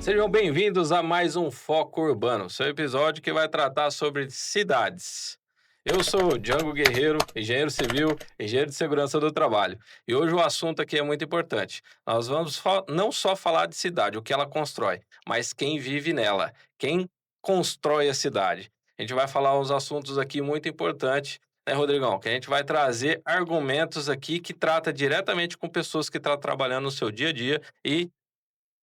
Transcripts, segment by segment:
Sejam bem-vindos a mais um Foco Urbano, seu episódio que vai tratar sobre cidades. Eu sou o Django Guerreiro, engenheiro civil, engenheiro de segurança do trabalho. E hoje o assunto aqui é muito importante. Nós vamos não só falar de cidade, o que ela constrói, mas quem vive nela, quem constrói a cidade. A gente vai falar uns assuntos aqui muito importantes, né, Rodrigão? Que a gente vai trazer argumentos aqui que trata diretamente com pessoas que estão trabalhando no seu dia a dia e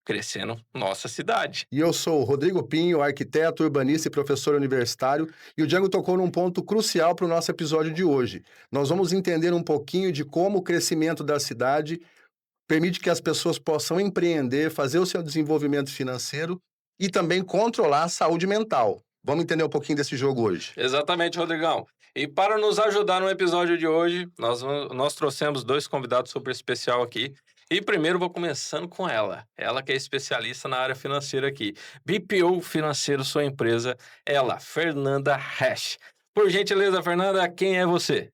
crescendo nossa cidade. E eu sou o Rodrigo Pinho, arquiteto, urbanista e professor universitário, e o Django tocou num ponto crucial para o nosso episódio de hoje. Nós vamos entender um pouquinho de como o crescimento da cidade permite que as pessoas possam empreender, fazer o seu desenvolvimento financeiro e também controlar a saúde mental. Vamos entender um pouquinho desse jogo hoje. Exatamente, Rodrigão. E para nos ajudar no episódio de hoje, nós trouxemos dois convidados super especial aqui. E primeiro vou começando com ela que é especialista na área financeira aqui. BPO Financeiro, sua empresa, ela, Fernanda Hash. Por gentileza, Fernanda, quem é você?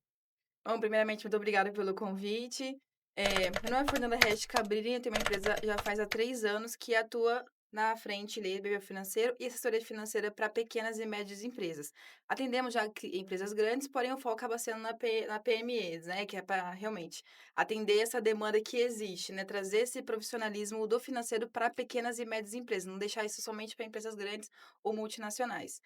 Bom, primeiramente, muito obrigada pelo convite. Meu nome é Fernanda Reste Cabrini, eu tenho uma empresa já faz há 3 anos que atua na frente ali, BPO Financeiro e assessoria financeira para pequenas e médias empresas. Atendemos já empresas grandes, porém o foco acaba sendo na PMEs, né? Que é para realmente atender essa demanda que existe, né? Trazer esse profissionalismo do financeiro para pequenas e médias empresas, não deixar isso somente para empresas grandes ou multinacionais.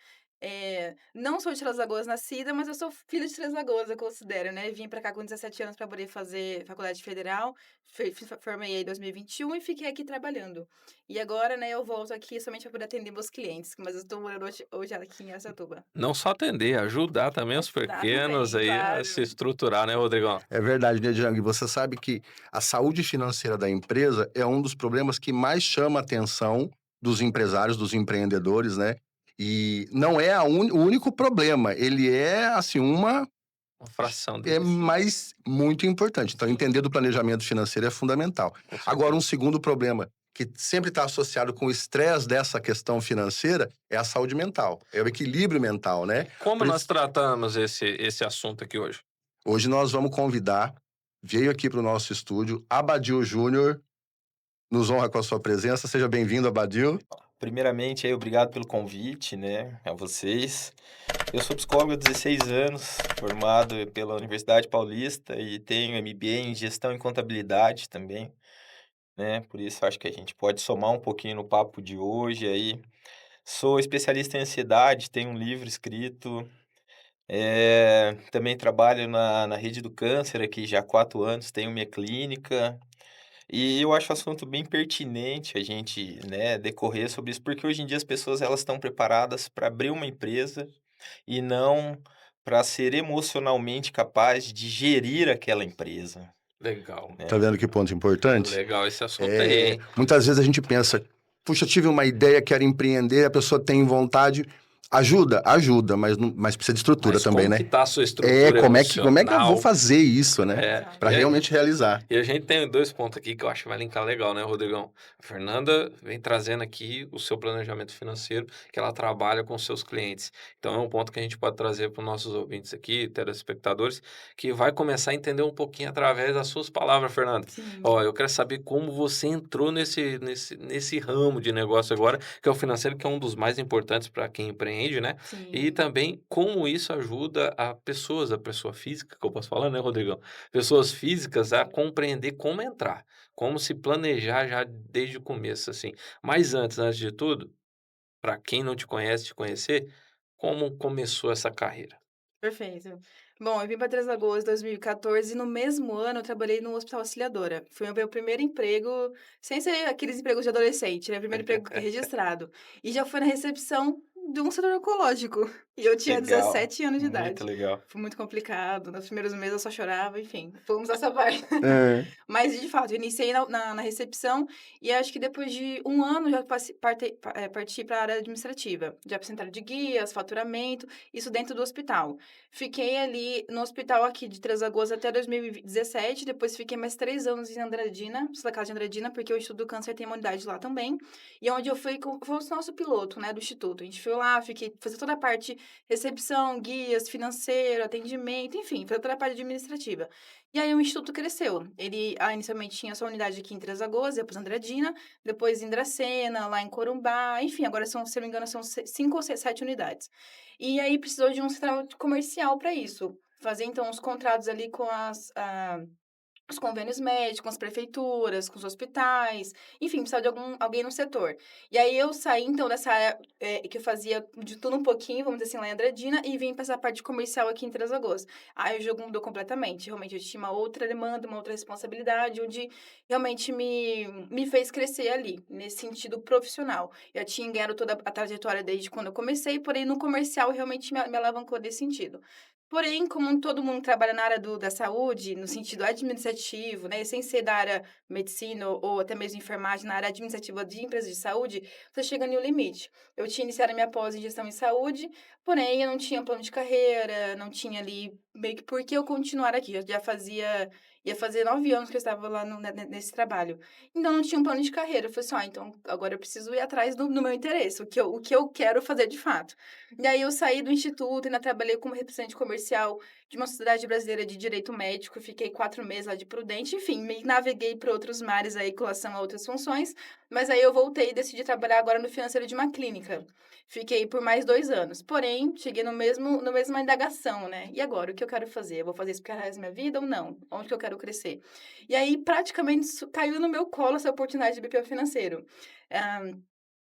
Não sou de Três Lagoas nascida, mas eu sou filha de Três Lagoas, eu considero, né? Vim pra cá com 17 anos para poder fazer faculdade federal, formei aí em 2021 e fiquei aqui trabalhando. E agora, né, eu volto aqui somente para poder atender meus clientes, mas eu estou morando hoje aqui em Araçatuba. Não só atender, ajudar também os Ajudar pequenos também, aí a se claro. estruturar, né, Rodrigão? É verdade, né, Django? E você sabe que a saúde financeira da empresa é um dos problemas que mais chama a atenção dos empresários, dos empreendedores, né? E não é o único problema, ele é, assim, Uma fração é deles, mais muito importante. Então, Sim. entender do planejamento financeiro é fundamental. com Agora, um certeza. segundo problema que sempre está associado com o estresse dessa questão financeira é a saúde mental, é o equilíbrio mental, né? Como Por nós isso, tratamos esse assunto aqui hoje? hoje nós vamos convidar, veio aqui para o nosso estúdio, Abadil Júnior, nos honra com a sua presença. Seja bem-vindo, Abadil. Primeiramente, aí, obrigado pelo convite, né, a vocês. Eu sou psicólogo há 16 anos, formado pela Universidade Paulista e tenho MBA em Gestão e Contabilidade também, né, por isso acho que a gente pode somar um pouquinho no papo de hoje aí. Sou especialista em ansiedade, tenho um livro escrito, também trabalho na rede do câncer aqui já há 4 anos, tenho minha clínica, e eu acho o assunto bem pertinente a gente, né, decorrer sobre isso, porque hoje em dia as pessoas elas estão preparadas para abrir uma empresa e não para ser emocionalmente capaz de gerir aquela empresa, Legal. Tá né. vendo que ponto importante? Legal esse assunto aí, hein? Muitas vezes a gente pensa, puxa, eu tive uma ideia, quero empreender, a pessoa tem vontade, ajuda, mas, mas precisa de estrutura Mas também, como né? que tá a sua estrutura Como é que eu vou emocional? fazer isso, né? É, Para e a, realmente realizar. e a gente tem dois pontos aqui que eu acho que vai linkar legal, né, Rodrigão? A Fernanda vem trazendo aqui o seu planejamento financeiro, que ela trabalha com seus clientes. Então é um ponto que a gente pode trazer para os nossos ouvintes aqui, telespectadores, que vai começar a entender um pouquinho através das suas palavras, Fernanda. Sim, Ó, eu quero saber como você entrou nesse ramo de negócio agora, que é o financeiro, que é um dos mais importantes para quem empreende, né? E sim. também como isso ajuda a pessoa física, que eu posso falar, né, Rodrigão? Pessoas físicas a compreender como entrar, como se planejar já desde o começo, assim. Mas antes de tudo, para quem não te conhece, te conhecer, como começou essa carreira? Perfeito. Bom, eu vim para Três Lagoas em 2014 e no mesmo ano eu trabalhei no Hospital Auxiliadora. Foi o meu primeiro emprego, sem ser aqueles empregos de adolescente, né? Primeiro emprego registrado. E já foi na recepção de um setor oncológico. E eu tinha Legal, 17 anos de muito idade. legal. Foi muito complicado. Nos primeiros meses eu só chorava, enfim, fomos essa parte. É. Mas, de fato, eu iniciei na recepção e acho que depois de um ano já parti para a área administrativa. Já para central de guias, faturamento, isso dentro do hospital. Fiquei ali no hospital aqui de Três Lagoas até 2017, depois fiquei mais 3 anos em Andradina, na casa de Andradina, porque o Instituto do Câncer tem uma unidade lá também, e onde eu fui com foi o nosso piloto, né, do instituto. A gente foi financeiro lá, fiquei fazer toda a parte recepção, guias, financeiro, atendimento, enfim, fazer toda a parte administrativa. E aí o instituto cresceu. Ele inicialmente tinha sua unidade aqui em Três Lagoas, depois Andradina, depois em Dracena, lá em Corumbá, enfim, agora são, se eu não me engano, são 7 unidades. E aí precisou de um central comercial para isso. Fazer, então, os contratos ali com os convênios médicos, com as prefeituras, com os hospitais, enfim, precisava de alguém no setor. E aí eu saí, então, dessa área que eu fazia de tudo um pouquinho, vamos dizer assim, lá em Andradina, e vim para essa parte comercial aqui em Três Lagoas. Aí o jogo mudou completamente. Realmente, eu tinha uma outra demanda, uma outra responsabilidade, onde realmente me fez crescer ali, nesse sentido profissional. Eu tinha ganhado toda a trajetória desde quando eu comecei, porém, no comercial, realmente me alavancou nesse sentido. Porém, como todo mundo trabalha na área da saúde, no sentido administrativo, né, sem ser da área medicina ou até mesmo enfermagem, na área administrativa de empresas de saúde, você chega no limite. Eu tinha iniciado a minha pós em gestão em saúde, porém eu não tinha plano de carreira, não tinha ali meio que por que eu continuar aqui. Eu já ia fazer 9 anos que eu estava lá nesse trabalho. Então não tinha um plano de carreira. Eu falei assim, então agora eu preciso ir atrás do meu interesse, o que eu quero fazer de fato. E aí eu saí do instituto, ainda trabalhei como representante comercial de uma sociedade brasileira de direito médico, fiquei 4 meses lá de Prudente, enfim, me naveguei para outros mares aí com relação a outras funções, mas aí eu voltei e decidi trabalhar agora no financeiro de uma clínica. Fiquei por mais 2 anos, porém, cheguei na mesma indagação, né? E agora, o que eu quero fazer? Eu vou fazer isso pro resto da minha vida ou não? Onde que eu quero crescer? E aí, praticamente, caiu no meu colo essa oportunidade de BPO financeiro. Ah,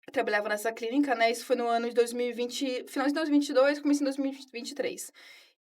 eu trabalhava nessa clínica, né, isso foi no ano de 2020, final de 2022, começo de 2023.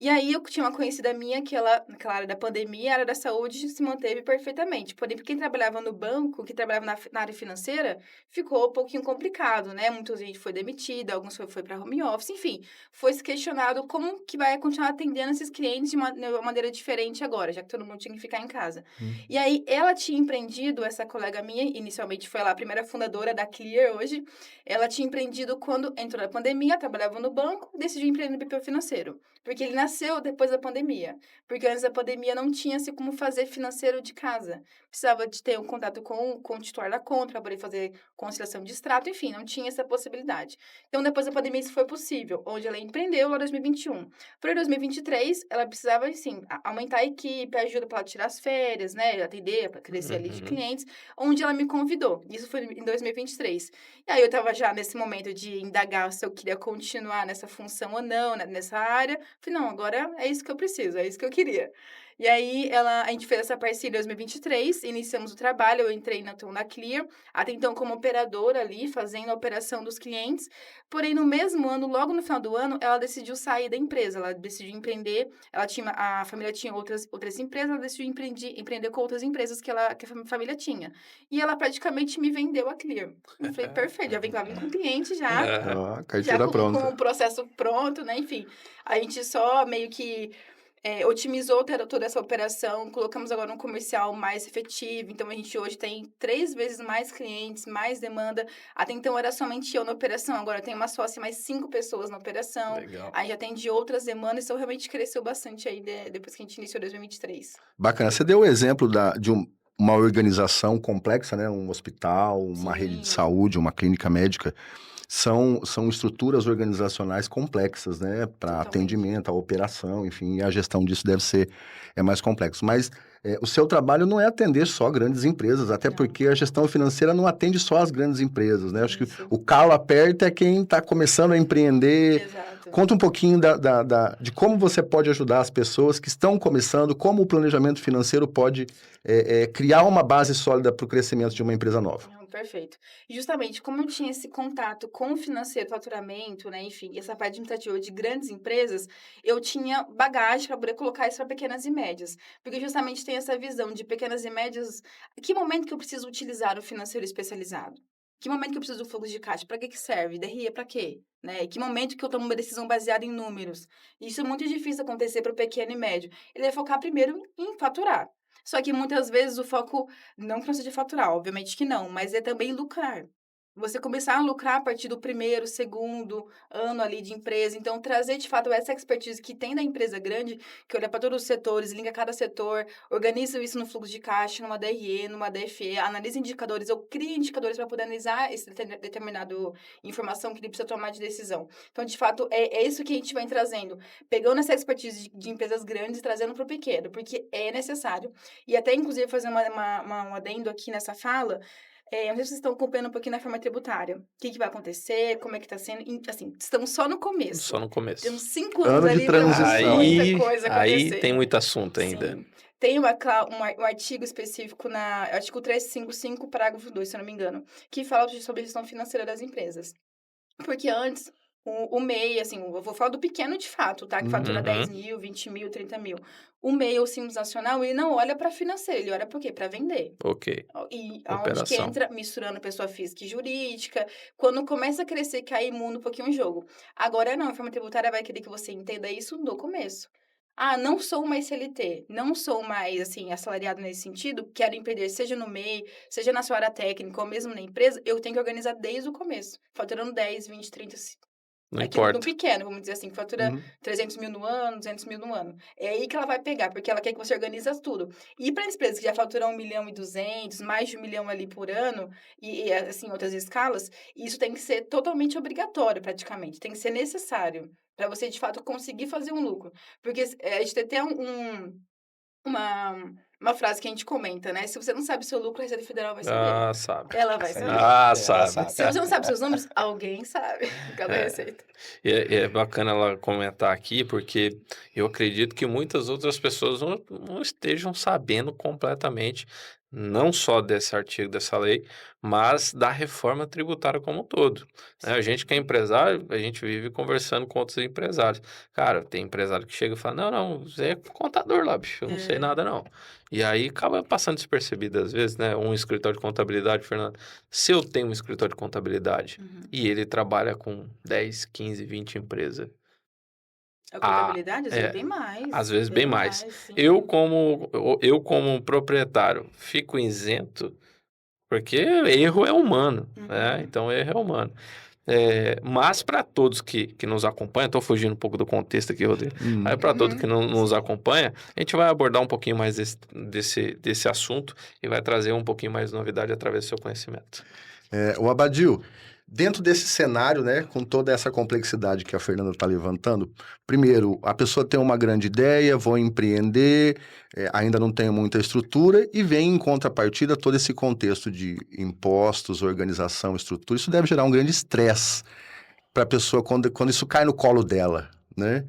E aí eu tinha uma conhecida minha que ela, naquela área da pandemia, a área da saúde se manteve perfeitamente. Porém, pra quem trabalhava no banco, que trabalhava na área financeira, ficou um pouquinho complicado, né? Muita gente foi demitida, alguns foi para home office, enfim. Foi se questionado como que vai continuar atendendo esses clientes de uma maneira diferente agora, já que todo mundo tinha que ficar em casa. E aí, ela tinha empreendido, essa colega minha, inicialmente foi ela a primeira fundadora da Clear hoje, ela tinha empreendido quando entrou na pandemia, trabalhava no banco, decidiu empreender no BPO financeiro. Porque ele nasceu depois da pandemia. Porque antes da pandemia não tinha-se como fazer financeiro de casa. Precisava de ter um contato com o titular da conta para poder fazer conciliação de extrato, enfim, não tinha essa possibilidade. Então, depois da pandemia, isso foi possível, onde ela empreendeu lá em 2021. Para 2023, ela precisava, assim, aumentar a equipe, ajuda para ela tirar as férias, né, atender, para crescer ali de Uhum. clientes, onde ela me convidou. Isso foi em 2023. E aí eu estava já nesse momento de indagar se eu queria continuar nessa função ou não, nessa área. Falei: "Não, agora é isso que eu preciso, é isso que eu queria". E aí a gente fez essa parceria em 2023, iniciamos o trabalho, eu entrei na Clear, até então como operadora ali, fazendo a operação dos clientes, porém no mesmo ano, logo no final do ano, ela decidiu sair da empresa, ela decidiu empreender, a família tinha outras empresas, ela decidiu empreender com outras empresas que a família tinha. E ela praticamente me vendeu a Clear. Eu falei: "Perfeito", já vim com o cliente Aham. Ó, já carteira com pronta. o processo pronto, né, enfim. A gente só meio que, otimizou toda essa operação, colocamos agora um comercial mais efetivo, então a gente hoje tem 3 vezes mais clientes, mais demanda. Até então era somente eu na operação, agora tem uma sócia e mais 5 pessoas na operação. Legal. Aí já atende outras demandas, então realmente cresceu bastante aí depois que a gente iniciou 2023. Bacana. Você deu o exemplo uma organização complexa, né? Um hospital, uma rede de Sim, saúde, uma clínica médica. São estruturas organizacionais complexas, né? Para totalmente. atendimento, a operação, enfim, e a gestão disso é mais complexo. Mas o seu trabalho não é atender só grandes empresas, até Não, porque a gestão financeira não atende só as grandes empresas, né? Acho que isso, o calo aperta é quem está começando a empreender. exato. Conta um pouquinho de como você pode ajudar as pessoas que estão começando, como o planejamento financeiro pode criar uma base sólida para o crescimento de uma empresa nova. Não, perfeito. E justamente como eu tinha esse contato com o financeiro, faturamento, né, enfim, essa parte administrativa de grandes empresas, eu tinha bagagem para poder colocar isso para pequenas e médias. Porque justamente tem essa visão de pequenas e médias, que momento que eu preciso utilizar o financeiro especializado? Que momento que eu preciso do fluxo de caixa? Para que serve? DRE para quê? Né? Que momento que eu tomo uma decisão baseada em números? Isso é muito difícil acontecer para o pequeno e médio. Ele vai focar primeiro em faturar. Só que muitas vezes o foco não que não seja faturar, obviamente que não, mas é também lucrar. Você começar a lucrar a partir do primeiro, segundo ano ali de empresa. Então, trazer de fato essa expertise que tem da empresa grande, que olha para todos os setores, liga cada setor, organiza isso no fluxo de caixa, numa DRE, numa DFE, analisa indicadores ou cria indicadores para poder analisar esse determinado informação que ele precisa tomar de decisão. Então, de fato, é isso que a gente vem trazendo, pegando essa expertise de empresas grandes e trazendo para o pequeno, porque é necessário. E até, inclusive, fazer um adendo aqui nessa fala, não sei se vocês estão acompanhando um pouquinho na reforma tributária. O que vai acontecer, como é que está sendo. Assim, estamos só no Só começo. no começo. Temos 5 anos Ano de ali para transição. muita Aí, coisa aí acontecer. tem muito assunto ainda. Sim. Tem um artigo específico artigo 355, parágrafo 2, se eu não me engano, que fala sobre a gestão financeira das empresas. Porque antes, o MEI, assim, eu vou falar do pequeno de fato, tá? Que fatura Uhum. 10 mil, 20 mil, 30 mil. O MEI ou Simples Nacional, ele não olha para financeiro, ele olha para quê? Para vender. Ok. E aonde que Operação. entra misturando pessoa física e jurídica, quando começa a crescer, que aí muda um pouquinho o jogo. Agora não, a reforma tributária vai querer que você entenda isso no começo. Ah, não sou mais CLT, não sou mais, assim, assalariado nesse sentido, quero empreender, seja no MEI, seja na sua área técnica ou mesmo na empresa, eu tenho que organizar desde o começo, faturando 10, 20, 30, Não aqui no importa. pequeno, vamos dizer assim, que fatura Uhum. 300 mil no ano, 200 mil no ano. É aí que ela vai pegar, porque ela quer que você organize tudo. E para empresas que já faturam 1.200.000, mais de 1 milhão ali por ano, assim, outras escalas, isso tem que ser totalmente obrigatório, praticamente. Tem que ser necessário para você, de fato, conseguir fazer um lucro. Porque a gente tem até uma frase que a gente comenta, né? Se você não sabe o seu lucro, a Receita Federal vai saber. Ah, sabe. Ela vai Isso aí, saber. Ah, ela sabe. sabe. Se você não sabe seus números, alguém sabe. Cada É. receita. É bacana ela comentar aqui, porque eu acredito que muitas outras pessoas não estejam sabendo completamente, não só desse artigo, dessa lei, mas da reforma tributária como um todo. Né? A gente que é empresário, a gente vive conversando com outros empresários. Cara, tem empresário que chega e fala, não, você é contador lá, bicho, eu não sei nada não. E aí acaba passando despercebido às vezes, né? Um escritório de contabilidade, Fernando. Se eu tenho um escritório de contabilidade, Uhum. e ele trabalha com 10, 15, 20 empresas. A Ah, contabilidade, às vezes, é, bem mais. às vezes bem mais. Sim. Eu como proprietário, fico isento, porque erro é humano, né? Uhum. Então, erro é humano. Mas para todos que nos acompanham, estou fugindo um pouco do contexto aqui, Rodrigo. Aí, para todos que nos Sim. acompanham, a gente vai abordar um pouquinho mais desse assunto e vai trazer um pouquinho mais de novidade através do seu conhecimento. O Abadil, dentro desse cenário, né, com toda essa complexidade que a Fernanda está levantando, primeiro, a pessoa tem uma grande ideia, vou empreender, ainda não tenho muita estrutura, e vem em contrapartida todo esse contexto de impostos, organização, estrutura. Isso deve gerar um grande estresse para a pessoa quando isso cai no colo dela, né?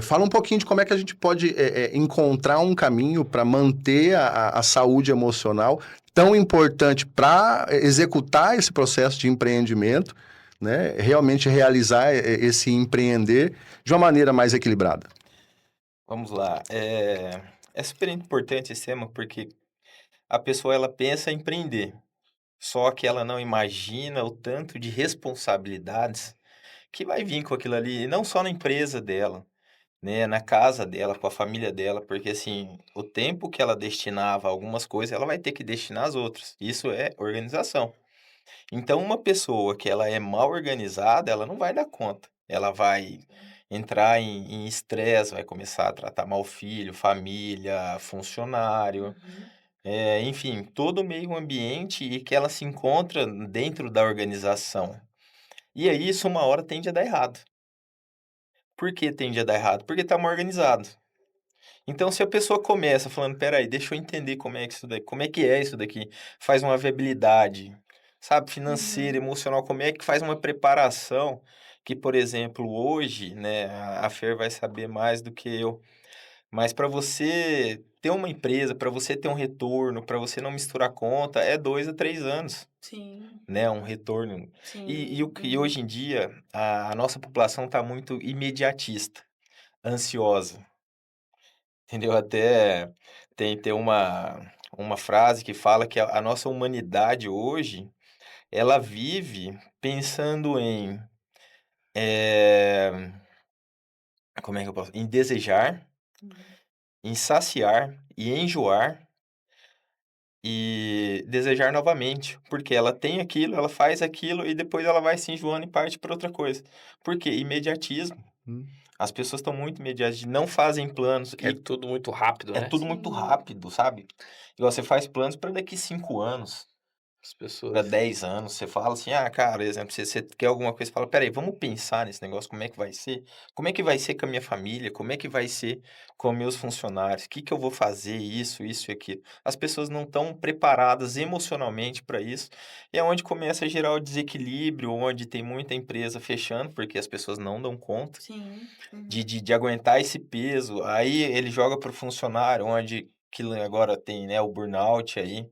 Fala um pouquinho de como é que a gente pode encontrar um caminho para manter a saúde emocional tão importante para executar esse processo de empreendimento, né? Realmente realizar esse empreender de uma maneira mais equilibrada. Vamos lá. É super importante esse tema porque a pessoa ela pensa em empreender, só que ela não imagina o tanto de responsabilidades que vai vir com aquilo ali, e não só na empresa dela, né, na casa dela, com a família dela, porque assim, o tempo que ela destinava a algumas coisas, ela vai ter que destinar às outras. Isso é organização. Então, uma pessoa que ela é mal organizada, ela não vai dar conta. Ela vai entrar em estresse, vai começar a tratar mal o filho, família, funcionário, Uhum. enfim, todo o meio ambiente e que ela se encontra dentro da organização. E aí, isso uma hora tende a dar errado. Por que tende a dar errado? Porque está mal organizado. Então, se a pessoa começa falando, espera aí, deixa eu entender como é que é isso daqui, faz uma viabilidade, sabe, financeira, Uhum. emocional, como é que faz uma preparação, que, por exemplo, hoje, né, a Fer vai saber mais do que eu, mas para você ter uma empresa, para você ter um retorno, para você não misturar conta, é 2 a 3 anos, Sim, né, um retorno. E, sim. e Uhum. hoje em dia, a nossa população está muito imediatista, ansiosa. Entendeu? Até tem uma frase que fala que a nossa humanidade hoje, ela vive pensando em, eh, como é que eu posso em desejar, Uhum. em saciar e enjoar e desejar novamente, porque ela tem aquilo, ela faz aquilo e depois ela vai se enjoando e parte para outra coisa. Por quê? Imediatismo. Hum. As pessoas estão muito imediatas, não fazem planos É tudo muito rápido, é né? tudo muito Sim. rápido, sabe? Igual você faz planos para daqui 5 anos. As Para pessoas. 10 anos, você fala assim: "Ah, cara", exemplo, você quer alguma coisa, você fala: "Espera aí, vamos pensar nesse negócio, como é que vai ser? Como é que vai ser com a minha família? Como é que vai ser com meus funcionários? O que que eu vou fazer? Isso e aquilo". As pessoas não estão preparadas emocionalmente para isso, e é onde começa a gerar o desequilíbrio, onde tem muita empresa fechando, porque as pessoas não dão conta Sim. de aguentar esse peso. Aí ele joga para o funcionário, onde que agora tem, né, o burnout aí.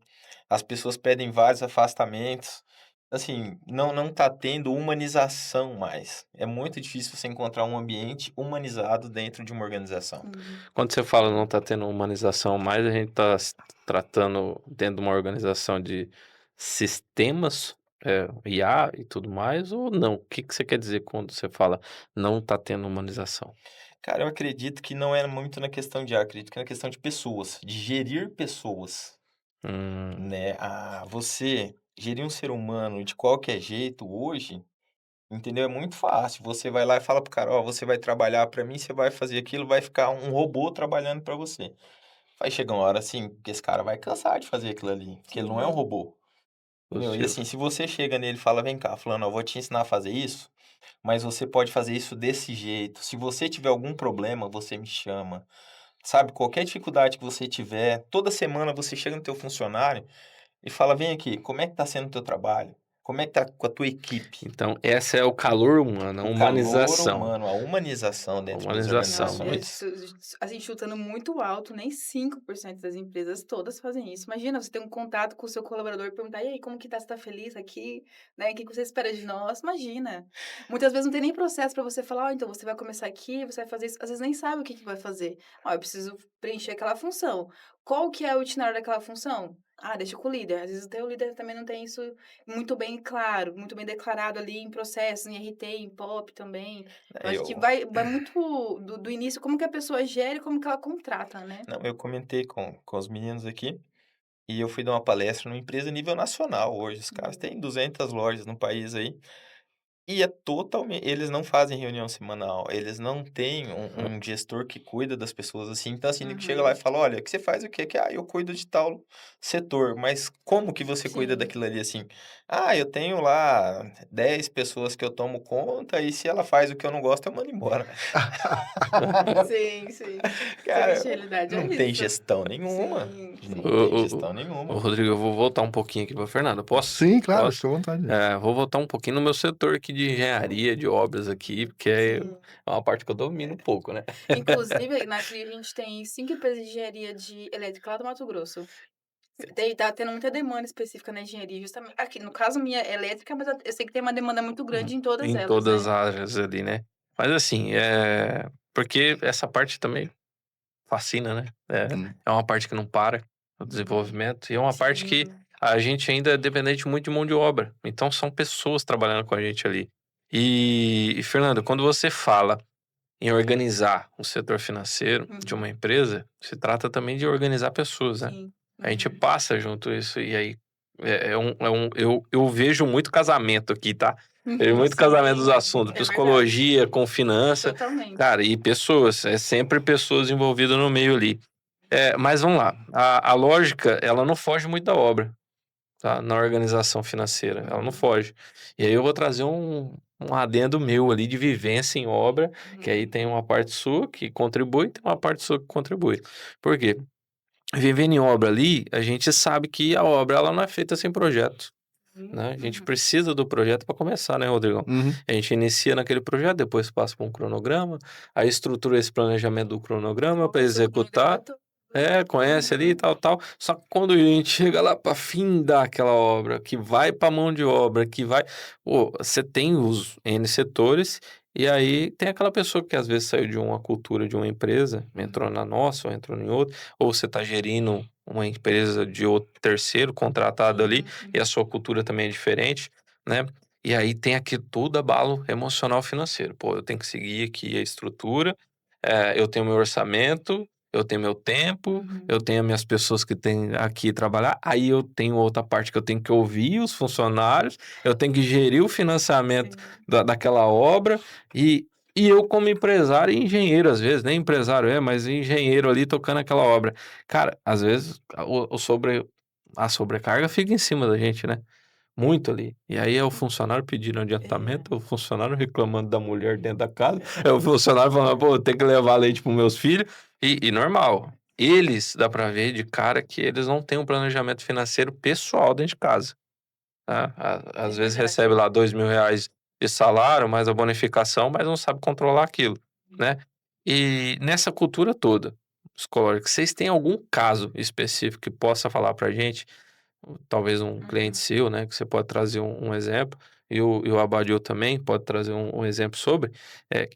As pessoas pedem vários afastamentos. Assim, não tá tendo humanização mais. É muito difícil você encontrar um ambiente humanizado dentro de uma organização. Quando você fala não tá tendo humanização mais, a gente tá tratando dentro de uma organização de sistemas, IA e tudo mais, ou não? O que que você quer dizer quando você fala não tá tendo humanização? Cara, eu acredito que não é muito na questão de ar, acredito que é na questão de pessoas, de gerir pessoas, Hum, né? Você gerir um ser humano de qualquer jeito hoje, entendeu? É muito fácil. Você vai lá e fala pro cara: "Ó, você vai trabalhar para mim, você vai fazer aquilo, vai ficar um robô trabalhando para você". Vai chegar uma hora, assim, que esse cara vai cansar de fazer aquilo ali, porque ele não é um Sim. robô, entendeu? E positivo. assim, se você chega nele e fala: "Vem cá, fulano, eu vou te ensinar a fazer isso, mas você pode fazer isso desse jeito. Se você tiver algum problema, você me chama". Sabe, qualquer dificuldade que você tiver, toda semana você chega no teu funcionário e fala: "Vem aqui, como é que tá sendo o teu trabalho? Como é que tá com a tua equipe?". Então, essa é o calor humano, a O calor humanização. humano, a humanização A dentro das humanização. Olha, organizações. assim, chutando muito alto, nem 5% das empresas todas fazem isso. Imagina, você ter um contato com o seu colaborador e perguntar: "E aí, como que tá? Você tá feliz aqui? Né, o que que você espera de nós?". Imagina. Muitas vezes não tem nem processo para você falar: "Ó, então você vai começar aqui, você vai fazer isso". Às vezes nem sabe o que que vai fazer. "Ó, eu preciso preencher aquela função". Qual que é o itinerário daquela função? Ah, deixa com o líder. Às vezes até o líder também não tem isso muito bem claro, muito bem declarado ali em processos, em RT, em POP também. Eu acho que Eu vai muito do início, como que a pessoa gera e como que ela contrata, né. não, eu comentei com os meninos aqui, e eu fui dar uma palestra numa empresa nível nacional hoje, os caras Uhum. têm 200 lojas no país aí. E é totalmente eles não fazem reunião semanal, eles não têm um gestor que cuida das pessoas, assim, então, assim, ele chega lá e Uhum. fala: "Olha, o que você faz o quê?", que: "Ah, eu cuido de tal setor", mas como que você cuida Sim. daquilo ali, assim? "Ah, eu tenho lá 10 pessoas que eu tomo conta e se ela faz o que eu não gosto, eu mando embora". Sim, sim. Cara, Triste realidade é não tem isso. gestão nenhuma, Sim, não Ô, sim. tem ô, ô, gestão ô, nenhuma. Rodrigo, eu vou voltar um pouquinho aqui para Fernando. Posso? Sim, claro, Posso? fica à vontade. Vou voltar um pouquinho no meu setor aqui de engenharia, de obras aqui, porque Sim. é uma parte que eu domino um pouco, né? Inclusive, na CRI a gente tem 5 empresas de engenharia de elétrica lá do Mato Grosso. Tá tendo muita demanda específica na engenharia, justamente aqui, no caso minha é elétrica, mas eu sei que tem uma demanda muito grande em todas Em elas, todas né. as áreas ali, né? Mas assim, porque essa parte também fascina, né? Hum. É uma parte que não para, o Uhum. desenvolvimento, e é uma parte que Sim. a gente ainda é dependente muito de mão de obra. Então são pessoas trabalhando com a gente ali. E Fernando, quando você fala em organizar o setor financeiro de Uhum. uma empresa, se trata também de organizar pessoas, né? Sim. A gente Uhum. passa junto isso, e aí eu vejo muito casamento aqui, tá? Vejo muito casamento dos Sim, assuntos, é verdade. psicologia com finança, Totalmente. cara, e pessoas, é sempre pessoas envolvidas no meio ali. Mas vamos lá, a lógica, ela não foge muito da obra, tá? Na organização financeira, ela não Uhum. foge. E aí eu vou trazer um adendo meu ali de vivência em obra, que aí Uhum. tem uma parte sua que contribui, tem uma parte sua que contribui. Por quê? Vivendo em obra ali, a gente sabe que a obra ela não é feita sem projeto, né? A gente Uhum. precisa do projeto para começar, né, Rodrigão? Uhum. A gente inicia naquele projeto, depois passa para um cronograma, aí estrutura esse planejamento do cronograma para Conhece o executar. cronograma todo, né. Conhece ali, Uhum. tal, tal. Só que quando a gente chega lá para findar aquela obra, que vai para mão de obra, que vai. Pô, você tem os N setores, e aí tem aquela pessoa que às vezes saiu de uma cultura de uma empresa, entrou na nossa, ou entrou em outra, ou você está gerindo uma empresa de outro terceiro contratado ali, Sim. e a Uhum. sua cultura também é diferente, né? E aí tem aqui tudo abalo emocional financeiro. Pô, eu tenho que seguir aqui a estrutura, eu tenho meu orçamento. eu tenho meu tempo, Uhum. eu tenho as minhas pessoas que têm aqui trabalhar, aí eu tenho outra parte que eu tenho que ouvir os funcionários, eu tenho que gerir o financiamento Sim. daquela obra, e eu como empresário e engenheiro, às vezes, nem empresário mas engenheiro ali tocando aquela obra. Cara, às vezes a sobrecarga fica em cima da gente, né? Muito ali. E aí é o funcionário pedindo É. adiantamento, é o funcionário reclamando da mulher dentro da casa, é o funcionário falando, pô, tem que levar leite para meus filhos. E normal, eles, dá pra ver de cara que eles não têm um planejamento financeiro pessoal dentro de casa. Tá? É Às vezes verdade. recebe lá R$ 2.000 de salário, mais a bonificação, mas não sabe controlar aquilo, né? E nessa cultura toda, psicológica, vocês têm algum caso específico que possa falar pra gente? Talvez um cliente Uhum. seu, né, que você pode trazer um exemplo, e o Abadil também pode trazer um exemplo sobre,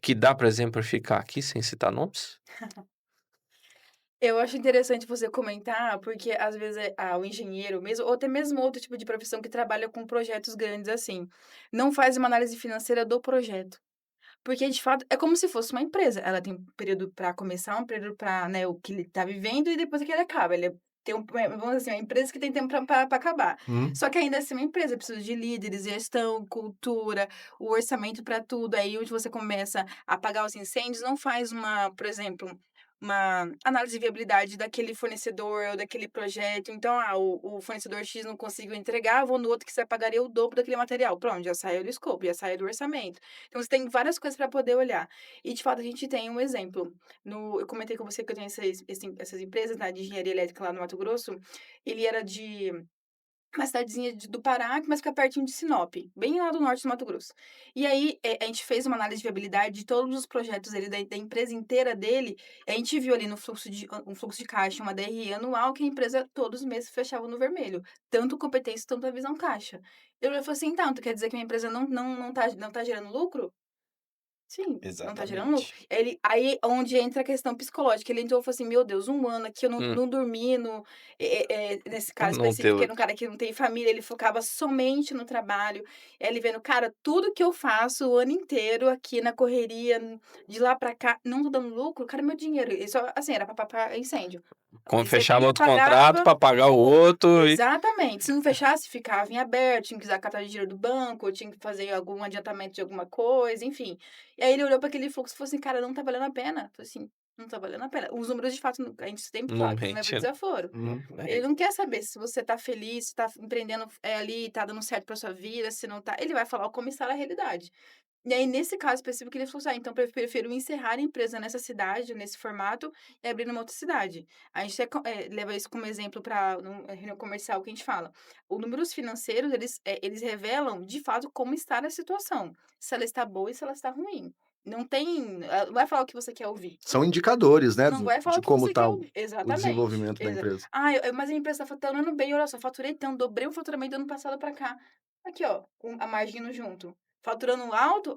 que dá para exemplificar aqui sem citar nomes? Eu acho interessante você comentar, porque às vezes o engenheiro mesmo, ou até mesmo outro tipo de profissão que trabalha com projetos grandes assim, não faz uma análise financeira do projeto. Porque de fato é como se fosse uma empresa. Ela tem um período para começar, um período para, né, o que ele está vivendo e depois que ele acaba. Tem vamos dizer assim, uma empresa que tem tempo para acabar. Hum. Só que ainda assim, é uma empresa precisa de líderes, gestão, cultura, o orçamento para tudo. Aí onde você começa a apagar os incêndios, não faz uma, por exemplo, uma análise de viabilidade daquele fornecedor ou daquele projeto. Então, o fornecedor X não conseguiu entregar, vou no outro que você pagaria o dobro daquele material. Pronto, já saiu do escopo, já saiu do orçamento. Então, você tem várias coisas para poder olhar. E, de fato, a gente tem um exemplo. Eu comentei com você que eu tenho essas empresas, né, de engenharia elétrica lá no Mato Grosso. Ele era de uma cidadezinha do Pará, mas fica pertinho de Sinop, bem lá do norte do Mato Grosso. E aí, a gente fez uma análise de viabilidade de todos os projetos ali, da empresa inteira dele. A gente viu ali no um fluxo de caixa, uma DRE anual, que a empresa todos os meses fechava no vermelho. Tanto competência, tanto a visão caixa. Eu falei assim, então, tu quer dizer que minha empresa não tá gerando lucro? Sim, não tá gerando lucro. Exatamente. Aí onde entra a questão psicológica, ele entrou e falou assim: "Meu Deus, 1 ano aqui eu não Hum, não dormi nesse caso não ter específico, que era um lucro. cara que não tem família, ele focava somente no trabalho, ele vendo: "Cara, tudo que eu faço o ano inteiro aqui na correria, de lá pra cá, não tô dando lucro, cadê meu dinheiro?" E só assim, era pra apagar incêndio. Quando Acontecia fechava aqui, outro contrato apagava. para pagar o outro e Exatamente. Se não fechasse, ficava em aberto, tinha que usar cartão de dinheiro do banco, ou tinha que fazer algum adiantamento de alguma coisa, enfim. E aí ele olhou para aquele fluxo e falou assim: "Cara, não tá valendo a pena". Falei assim: "Não tá valendo a pena". Os números de fato a gente sempre não fala que não leva mente, né? desaforo. Uhum. Ele É, não quer saber se você tá feliz, se tá empreendendo, ali, tá dando certo pra sua vida, se não tá, ele vai falar como está na realidade. E aí, nesse caso específico, ele falou assim: "Ah, então prefiro encerrar a empresa nessa cidade, nesse formato, e abrir numa outra cidade". A gente leva isso como exemplo para reunião comercial que a gente fala. Os números financeiros, eles revelam, de fato, como está a situação, se ela está boa e se ela está ruim. Não tem não vai falar o que você quer ouvir. São indicadores, né, Não vai falar de o que como você está quer o ouvir. o Exatamente. desenvolvimento da empresa. "Ah, mas a empresa está faturando bem, olha só, faturei tanto, dobrei o faturamento do ano passado para cá". Aqui, ó, com a margem indo junto. Faturando alto,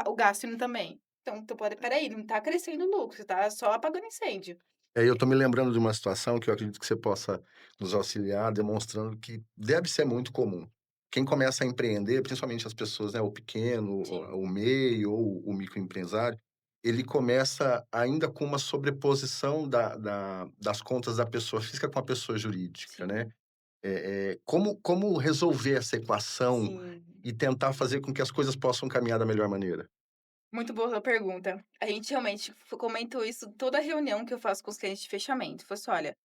o gasto indo também. Então pode espera aí, não está crescendo o lucro, você está só apagando incêndio. Eu tô me lembrando de uma situação que eu acredito que você possa nos auxiliar, demonstrando que deve ser muito comum. Quem começa a empreender, principalmente as pessoas, né, o pequeno, Sim, o meio ou o microempresário, ele começa ainda com uma sobreposição das contas da pessoa física com a pessoa jurídica, né. sim, Como resolver essa equação sim. e tentar fazer com que as coisas possam caminhar da melhor maneira? Muito boa a pergunta. A gente realmente comentou isso toda reunião que eu faço com os clientes de fechamento. Falei assim: "Olha,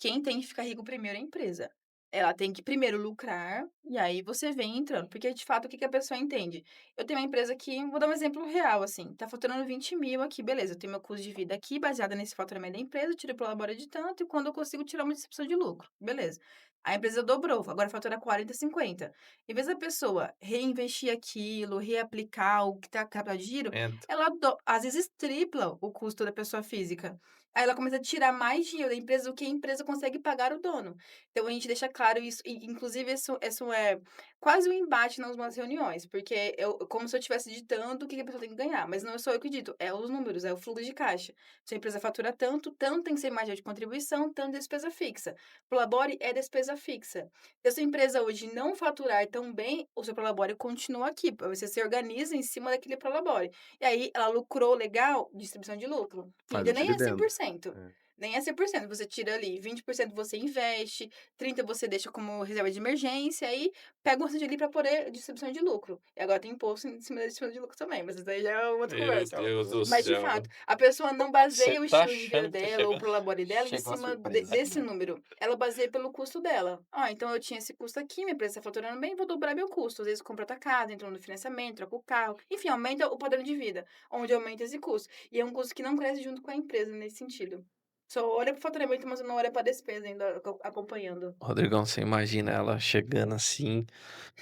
quem tem que ficar rico primeiro é a empresa. Ela tem que primeiro lucrar, e aí você vem entrando. Porque, de fato, o que que a pessoa entende? Eu tenho uma empresa que, vou dar um exemplo real, assim, tá faturando 20.000 aqui, beleza, eu tenho meu custo de vida aqui, baseada nesse faturamento da empresa, eu tiro pela labora de tanto, e quando eu consigo tirar uma distribuição de lucro, beleza. A empresa dobrou, agora fatura 40, 50. Em vez da pessoa reinvestir aquilo, reaplicar o que tá capital de giro, entra. ela às vezes tripla o custo da pessoa física. Aí ela começa a tirar mais dinheiro da empresa do que a empresa consegue pagar o dono. Então a gente deixa claro isso, e inclusive isso é quase um embate nas nossas reuniões, porque como se eu estivesse ditando o que a pessoa tem que ganhar, mas não sou eu que dito, é os números, é o fluxo de caixa. Se a empresa fatura tanto, tanto tem que ser margem de contribuição, tanto despesa fixa. Prolabore é despesa fixa. Se a sua empresa hoje não faturar tão bem, o seu prolabore continua aqui, você se organiza em cima daquele prolabore. E aí ela lucrou legal, distribuição de lucro, que Faz ainda o nem é dividendo. 100%. É. Nem é 100%, você tira ali 20% você investe, 30% você deixa como reserva de emergência, aí pega um restante ali para poder distribuição de lucro. E agora tem imposto em cima da distribuição de lucro também, mas isso daí já é outra Meu conversa. Deus do Mas de céu. fato, a pessoa não Você baseia o tá estilo de vida achando que tá dela ou o chegando prolabore dela em chegou uma cima surpresa aqui, desse né? número. Ela baseia pelo custo dela. Ah, então eu tinha esse custo aqui, minha empresa está faturando bem, vou dobrar meu custo. Às vezes compra outra casa, entra no financiamento, troca o carro. Enfim, aumenta o padrão de vida, onde aumenta esse custo. E é um custo que não cresce junto com a empresa nesse sentido. Só olha para o faturamento, mas não olha para a despesa ainda acompanhando. Rodrigão, você imagina ela chegando assim,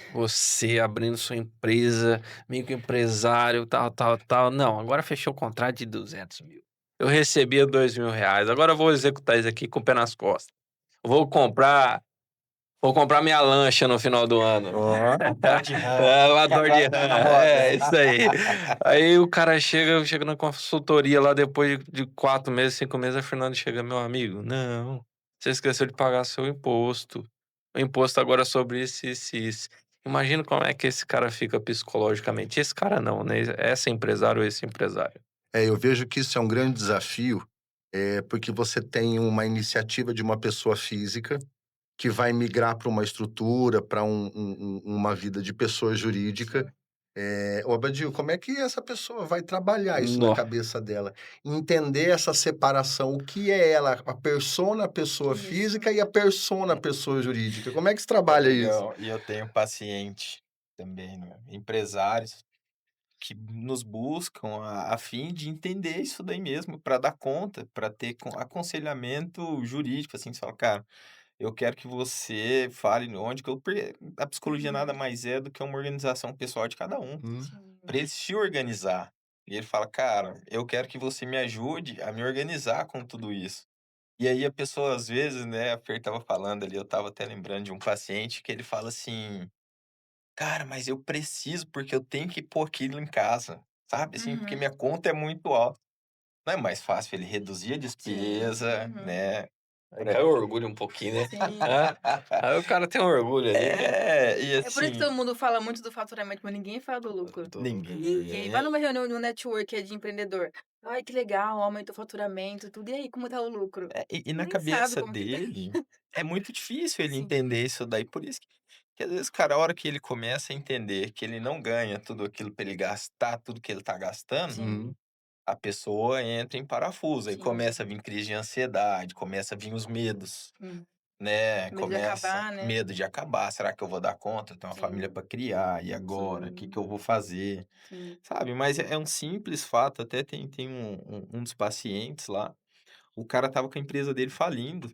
você abrindo sua empresa, microempresário, tal, tal, tal. Não, agora fechou o contrato de 200 mil. Eu recebia 2.000 reais. Agora eu vou executar isso aqui com o pé nas costas. Vou comprar, vou comprar minha lancha no final do ano. Ó, Motor de rã. É, uma Que dor de agora tá na rã. moda. É, isso aí. Aí o cara chega na consultoria lá depois de 4 meses, 5 meses, a Fernanda chega, meu amigo, não, você esqueceu de pagar seu imposto. O imposto agora é sobre isso, isso, e isso. Imagina como é que esse cara fica psicologicamente. Esse cara não, né? Essa empresário ou esse empresário. eu vejo que isso é um grande desafio, porque você tem uma iniciativa de uma pessoa física que vai migrar para uma estrutura, para uma vida de pessoa jurídica. Ô, Abadil, como é que essa pessoa vai trabalhar isso na Nó. cabeça dela? Entender essa separação, o que é ela, a persona, a pessoa Isso. física e a persona, a pessoa jurídica. Como é que se trabalha isso? Rodrigão, e eu tenho paciente também, né? Empresários que nos buscam a fim de entender isso daí mesmo, para dar conta, para ter aconselhamento jurídico, assim, você fala, cara, eu quero que você fale onde que eu. Porque a psicologia nada Uhum. mais é do que uma organização pessoal de cada um, Hum. para ele se organizar. E ele fala, cara, eu quero que você me ajude a me organizar com tudo isso. E aí a pessoa, às vezes, né, a Fer estava falando ali, eu estava até lembrando de um paciente que ele fala assim: "Cara, mas eu preciso, porque eu tenho que pôr aquilo em casa", sabe, assim, porque Uhum. minha conta é muito alta. Não é mais fácil ele reduzir a Sim. despesa, Uhum. né, Aí cai o orgulho um pouquinho, né? Sim. Aí o cara tem um orgulho ali, né? e É por isso que assim, todo mundo fala muito do faturamento, mas ninguém fala do lucro. Ninguém. Vai ninguém numa reunião no network de empreendedor. Ai, que legal, aumentou o faturamento, tudo. E aí, como tá o lucro? e na Nem sabe cabeça como que tá. dele, é muito difícil ele Sim. entender isso daí, por isso que às vezes, cara, a hora que ele começa a entender que ele não ganha tudo aquilo pra ele gastar tudo que ele tá gastando, Sim, Hum. a pessoa entra em parafuso, aí sim. começa a vir crise de ansiedade, começa a vir os medos, Hum. né, Medo de começa acabar, né? medo de acabar, será que eu vou dar conta? Eu tenho uma família Sim, para criar, e agora? O que sim, que eu vou fazer? sim. Sabe, mas é um simples fato, até tem um dos pacientes lá, o cara estava com a empresa dele falindo,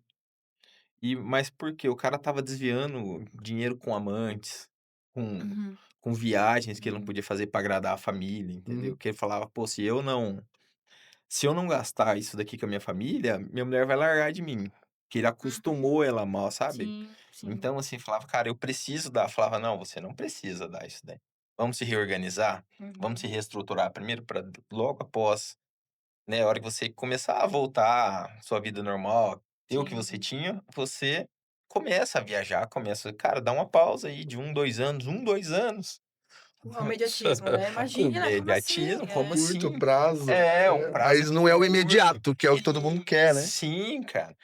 mas por quê? O cara estava desviando dinheiro com amantes, com Uhum, com viagens que ele não uhum, podia fazer para agradar a família, entendeu? Hum. Que ele falava: "Pô, se eu não gastar isso daqui com a minha família, minha mulher vai largar de mim", que ele uhum. acostumou ela mal, sabe. Sim, sim. Então, assim, falava: "Cara, eu preciso dar", falava: "Não, você não precisa dar isso daí. Vamos se reorganizar, vamos se Uhum. reestruturar primeiro para logo após, né, a hora que você começar a voltar à sua vida normal, ter o que você Sim. tinha, você começa a viajar, começa cara, dá uma pausa aí de 2 anos, 2 anos". O imediatismo, né? O Imagina, como assim? imediatismo, como É. Curto assim? prazo, É, um prazo mas não é o curto. imediato, que é o que todo mundo quer, né? Sim, cara.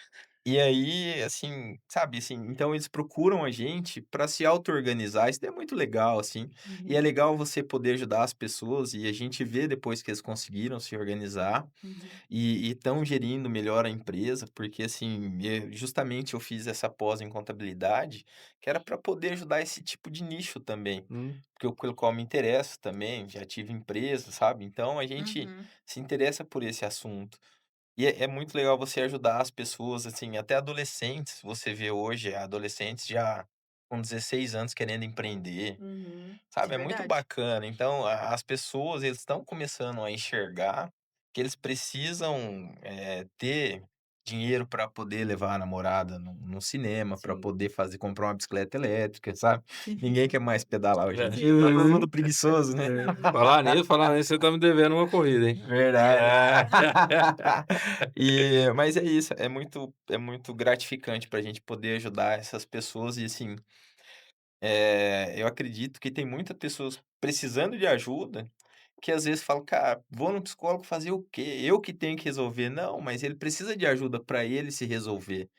E aí, assim, sabe, assim, então eles procuram a gente para se auto-organizar, isso daí é muito legal, assim, e é Uhum, legal você poder ajudar as pessoas e a gente vê depois que eles conseguiram se organizar uhum, e estão gerindo melhor a empresa, porque, assim, justamente eu fiz essa pós em contabilidade, que era para poder ajudar esse tipo de nicho também, Hum. porque pelo qual me interesso também, já tive empresa, sabe, então a gente uhum. se interessa por esse assunto. E é muito legal você ajudar as pessoas, assim, até adolescentes, você vê hoje adolescentes já com 16 anos querendo empreender, Uhum. Isso é sabe, é muito verdade. bacana. Então as pessoas, eles estão começando a enxergar que eles precisam, ter dinheiro para poder levar a namorada no cinema, para Sim. poder comprar uma bicicleta elétrica, sabe? Ninguém quer mais pedalar hoje em É. dia. Tá todo mundo preguiçoso, né? Falar nisso, você tá me devendo uma corrida, hein? Verdade. Mas é isso, é muito gratificante para a gente poder ajudar essas pessoas e assim, eu acredito que tem muitas pessoas precisando de ajuda, que às vezes falam: "Cara, vou no psicólogo fazer o quê? Eu que tenho que resolver". Não, mas ele precisa de ajuda para ele se resolver,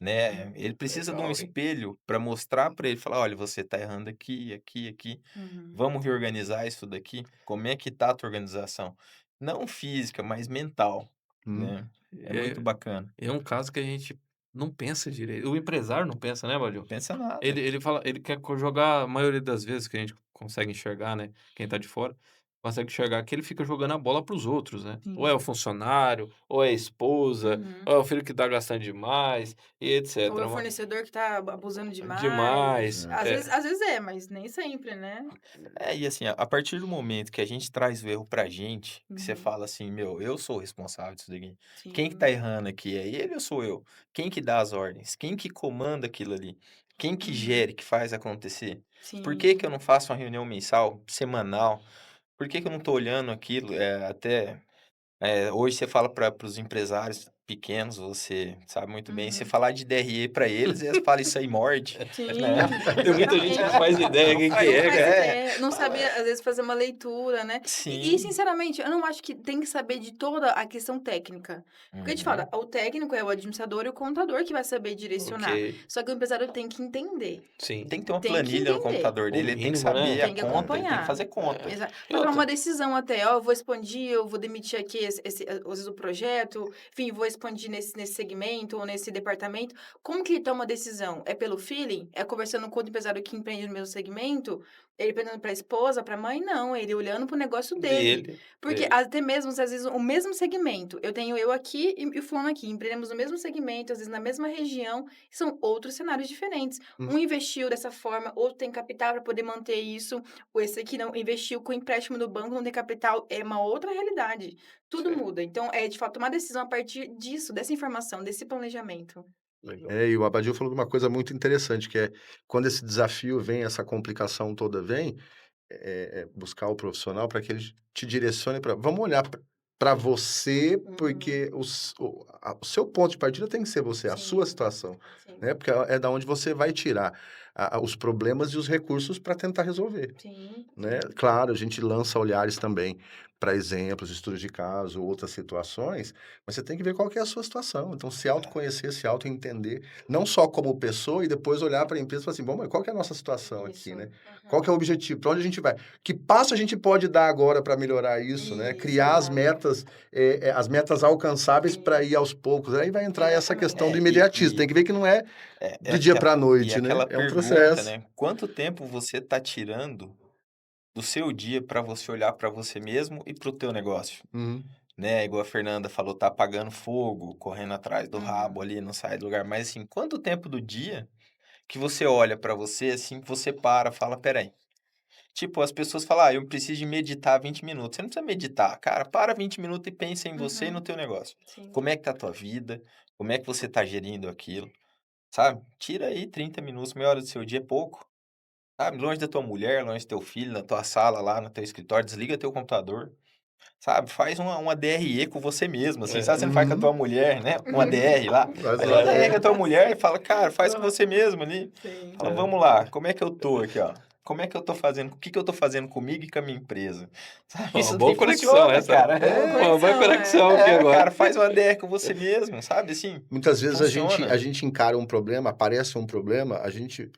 né. Ele precisa de um Legal, hein? espelho para mostrar para ele, falar: "Olha, você tá errando aqui, aqui, aqui. Uhum. Vamos reorganizar isso daqui? Como é que tá a tua organização?". Não física, mas mental, Hum. né. É muito É, bacana. é um caso que a gente não pensa direito. O empresário não pensa, né, Badu? Pensa nada. Ele fala, ele quer jogar, a maioria das vezes que a gente consegue enxergar, né, quem tá de fora, consegue enxergar que ele fica jogando a bola para os outros, né. Ou é o Sim. funcionário, ou é a esposa, Uhum. ou é o filho que tá gastando demais e Ou é etcétera. o fornecedor que tá abusando demais. Demais. Às vezes é, mas nem sempre, né? E assim, a partir do momento que a gente traz o erro pra gente, que você Uhum. fala assim: "Meu, eu sou o responsável disso daqui. Quem que Sim. tá errando aqui? É ele ou sou eu? Quem que dá as ordens? Quem que comanda aquilo ali? Quem que Uhum. gere, que faz acontecer? Por que que eu Sim. não faço uma reunião mensal, semanal? Por que que eu não tô olhando aquilo?" Até hoje você fala para os empresários pequenos, você sabe muito bem, você Uhum. falar de DRE para eles, eles falam: "Isso aí morde", né. Sim, Tem muita gente que não exatamente. faz ideia Não quem que faz Não é, faz cara. ideia, não sabe, às vezes, fazer uma leitura, né. Sim. Sinceramente, eu não acho que tem que saber de toda a questão técnica. Porque a gente fala, Uhum. o técnico é o administrador e o contador que vai saber Ok, direcionar. Só que o empresário tem que entender. sim. Tem que ter uma Tem que planilha no entender. computador O dele, ele tem que mínimo, né? saber a Tem que conta, ele tem que acompanhar. fazer conta. E Para tomar outra, uma decisão até, ó, eu vou expandir, eu vou demitir aqui às vezes o projeto, enfim, vou expandir nesse segmento ou nesse departamento. Como que ele toma a decisão? É pelo feeling? É conversando com outro empresário que empreende no mesmo segmento? Ele perguntando para a esposa, para a mãe? Não, ele olhando para o negócio dele. dele, Porque até mesmo, às vezes, o mesmo segmento, eu tenho eu aqui e o fulano aqui, empreendemos no mesmo segmento, às vezes na mesma região, são outros cenários diferentes. Hum. Um investiu dessa forma, outro tem capital para poder manter isso, ou esse aqui não investiu com empréstimo no banco, não tem capital, é uma outra realidade. Tudo Certo. muda. Então, de fato, tomar decisão a partir disso, dessa informação, desse planejamento. Legal. E o Abadil falou de uma coisa muito interessante, que é quando esse desafio vem, essa complicação toda vem, buscar o profissional para que ele te direcione para. Vamos olhar para você, Uhum. porque o seu ponto de partida tem que ser você, a sua Sim, situação, sim, né? Porque é da onde você vai tirar os problemas e os recursos para tentar resolver. sim, Né? sim. Claro, a gente lança olhares também para exemplos, estudos de caso, outras situações, mas você tem que ver qual que é a sua situação. Então, se autoconhecer, se autoentender, não só como pessoa, e depois olhar para a empresa e falar assim, bom, mas qual que é a nossa situação aqui, Isso. né? Qual Uhum. que é o objetivo? Para onde a gente vai? Que passo a gente pode dar agora para melhorar isso, né? Isso, Criar exato. as metas alcançáveis para Isso. ir aos poucos. Aí vai entrar essa questão do Exatamente. imediatismo. Tem que ver que não é É do dia para a e noite, né? aquela É um pergunta, processo. né, quanto tempo você tá tirando do seu dia para você olhar para você mesmo e para o teu negócio, Uhum. né, igual a Fernanda falou, tá apagando fogo, correndo atrás do rabo Uhum. ali, não sai do lugar, mas assim, quanto tempo do dia que você olha para você, assim, que você fala: "Espera aí". Tipo, as pessoas falam: "Ah, eu preciso de meditar 20 minutos". Você não precisa meditar, cara, para 20 minutos e pensa em você e no Uhum. teu negócio. Sim. Como é que tá a tua vida? Como é que você tá gerindo aquilo, sabe? Tira aí 30 minutos, meia hora do seu dia é pouco, sabe? Longe da tua mulher, longe do teu filho, na tua sala lá, no teu escritório, desliga teu computador, sabe? Faz uma DRE com você mesmo, assim, sabe? Você não faz com a tua Uhum. mulher, né? Uma DR lá. Faz Faz uma uma DR com a DR. tua mulher e fala: "Cara, faz com você mesmo ali". Sim. Fala: "Vamos lá, como é que eu tô aqui, ó? Como é que eu tô fazendo? O que que eu tô fazendo comigo e com a minha empresa?" Sabe, Ó, isso boa daí conexão funciona, essa. cara. Boa Ó, vai conexão, conexão aqui Cara, agora. faz uma DR com você mesmo, sabe, assim, Muitas vezes a funciona. gente encara um problema, aparece um problema, a gente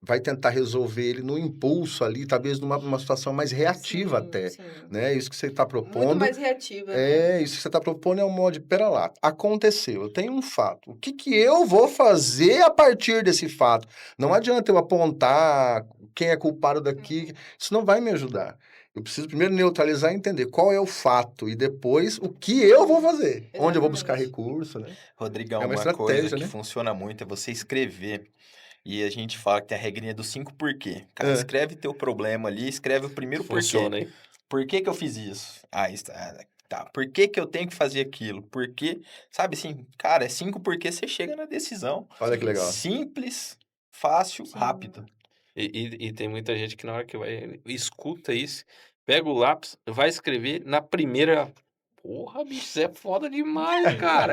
vai tentar resolver ele no impulso ali, talvez numa situação mais reativa Sim, até, sim. né? Isso que você está Muito propondo, mais reativa, né? isso que você está propondo é um modo de, pera lá, aconteceu, eu tenho um fato, o que que eu vou fazer a partir desse fato? Não adianta eu apontar quem é culpado daqui, isso não vai me ajudar. Eu preciso primeiro neutralizar e entender qual é o fato e depois o que eu vou fazer, onde eu vou buscar Exatamente. recurso, né? Rodrigão, É uma uma coisa estratégia, que né? funciona muito é você escrever. E a gente fala que tem a regrinha dos 5 porquê. Cara, É. escreve teu problema ali, escreve o primeiro porquê. Funciona, hein? Por que que eu fiz isso? Ah, isso, Tá, por que que eu tenho que fazer aquilo? Porque, sabe assim, cara, é 5 porque você chega na decisão. Olha que Sim, legal. Simples, fácil, sim. rápido. E tem muita gente que na hora que vai escuta isso, pega o lápis, vai escrever na primeira. Porra, bicho, isso é foda demais, cara.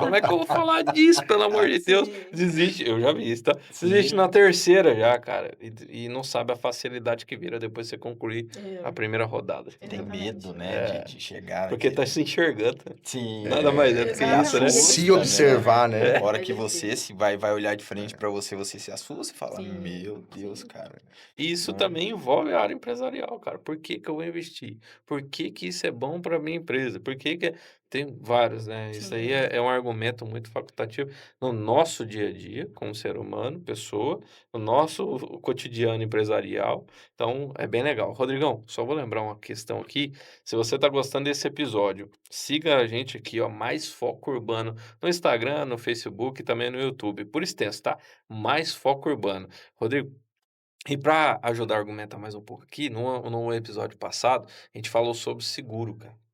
Como é que eu vou falar disso, pelo amor de Deus? Sim. Desiste, eu já vi isso, tá? Desiste na Sim. terceira já, cara. E não sabe a facilidade que vira depois você concluir a É, primeira rodada. Tem medo, exatamente. né, de chegar Porque tá naquele. se enxergando. Sim, Nada mais é do que e isso, né? Exatamente. Se É difícil, observar, né? a hora É que você difícil. se vai olhar de frente pra você se assusta e fala: Sim, "Meu Deus, sim. cara". E isso Não, também envolve a área empresarial, cara. Por que que eu vou investir? Por que que isso é bom para minha empresa? Por que que tem vários, né? Isso aí Sim. é um argumento muito facultativo no nosso dia a dia, como ser humano, pessoa, no nosso cotidiano empresarial. Então, é bem legal. Rodrigão, só vou lembrar uma questão aqui. Se você está gostando desse episódio, siga a gente aqui, ó, Mais Foco Urbano, no Instagram, no Facebook e também no YouTube. Por extenso, tá? Mais Foco Urbano. Rodrigo, e para ajudar a argumentar mais um pouco aqui, no episódio passado, a gente falou sobre seguro, cara.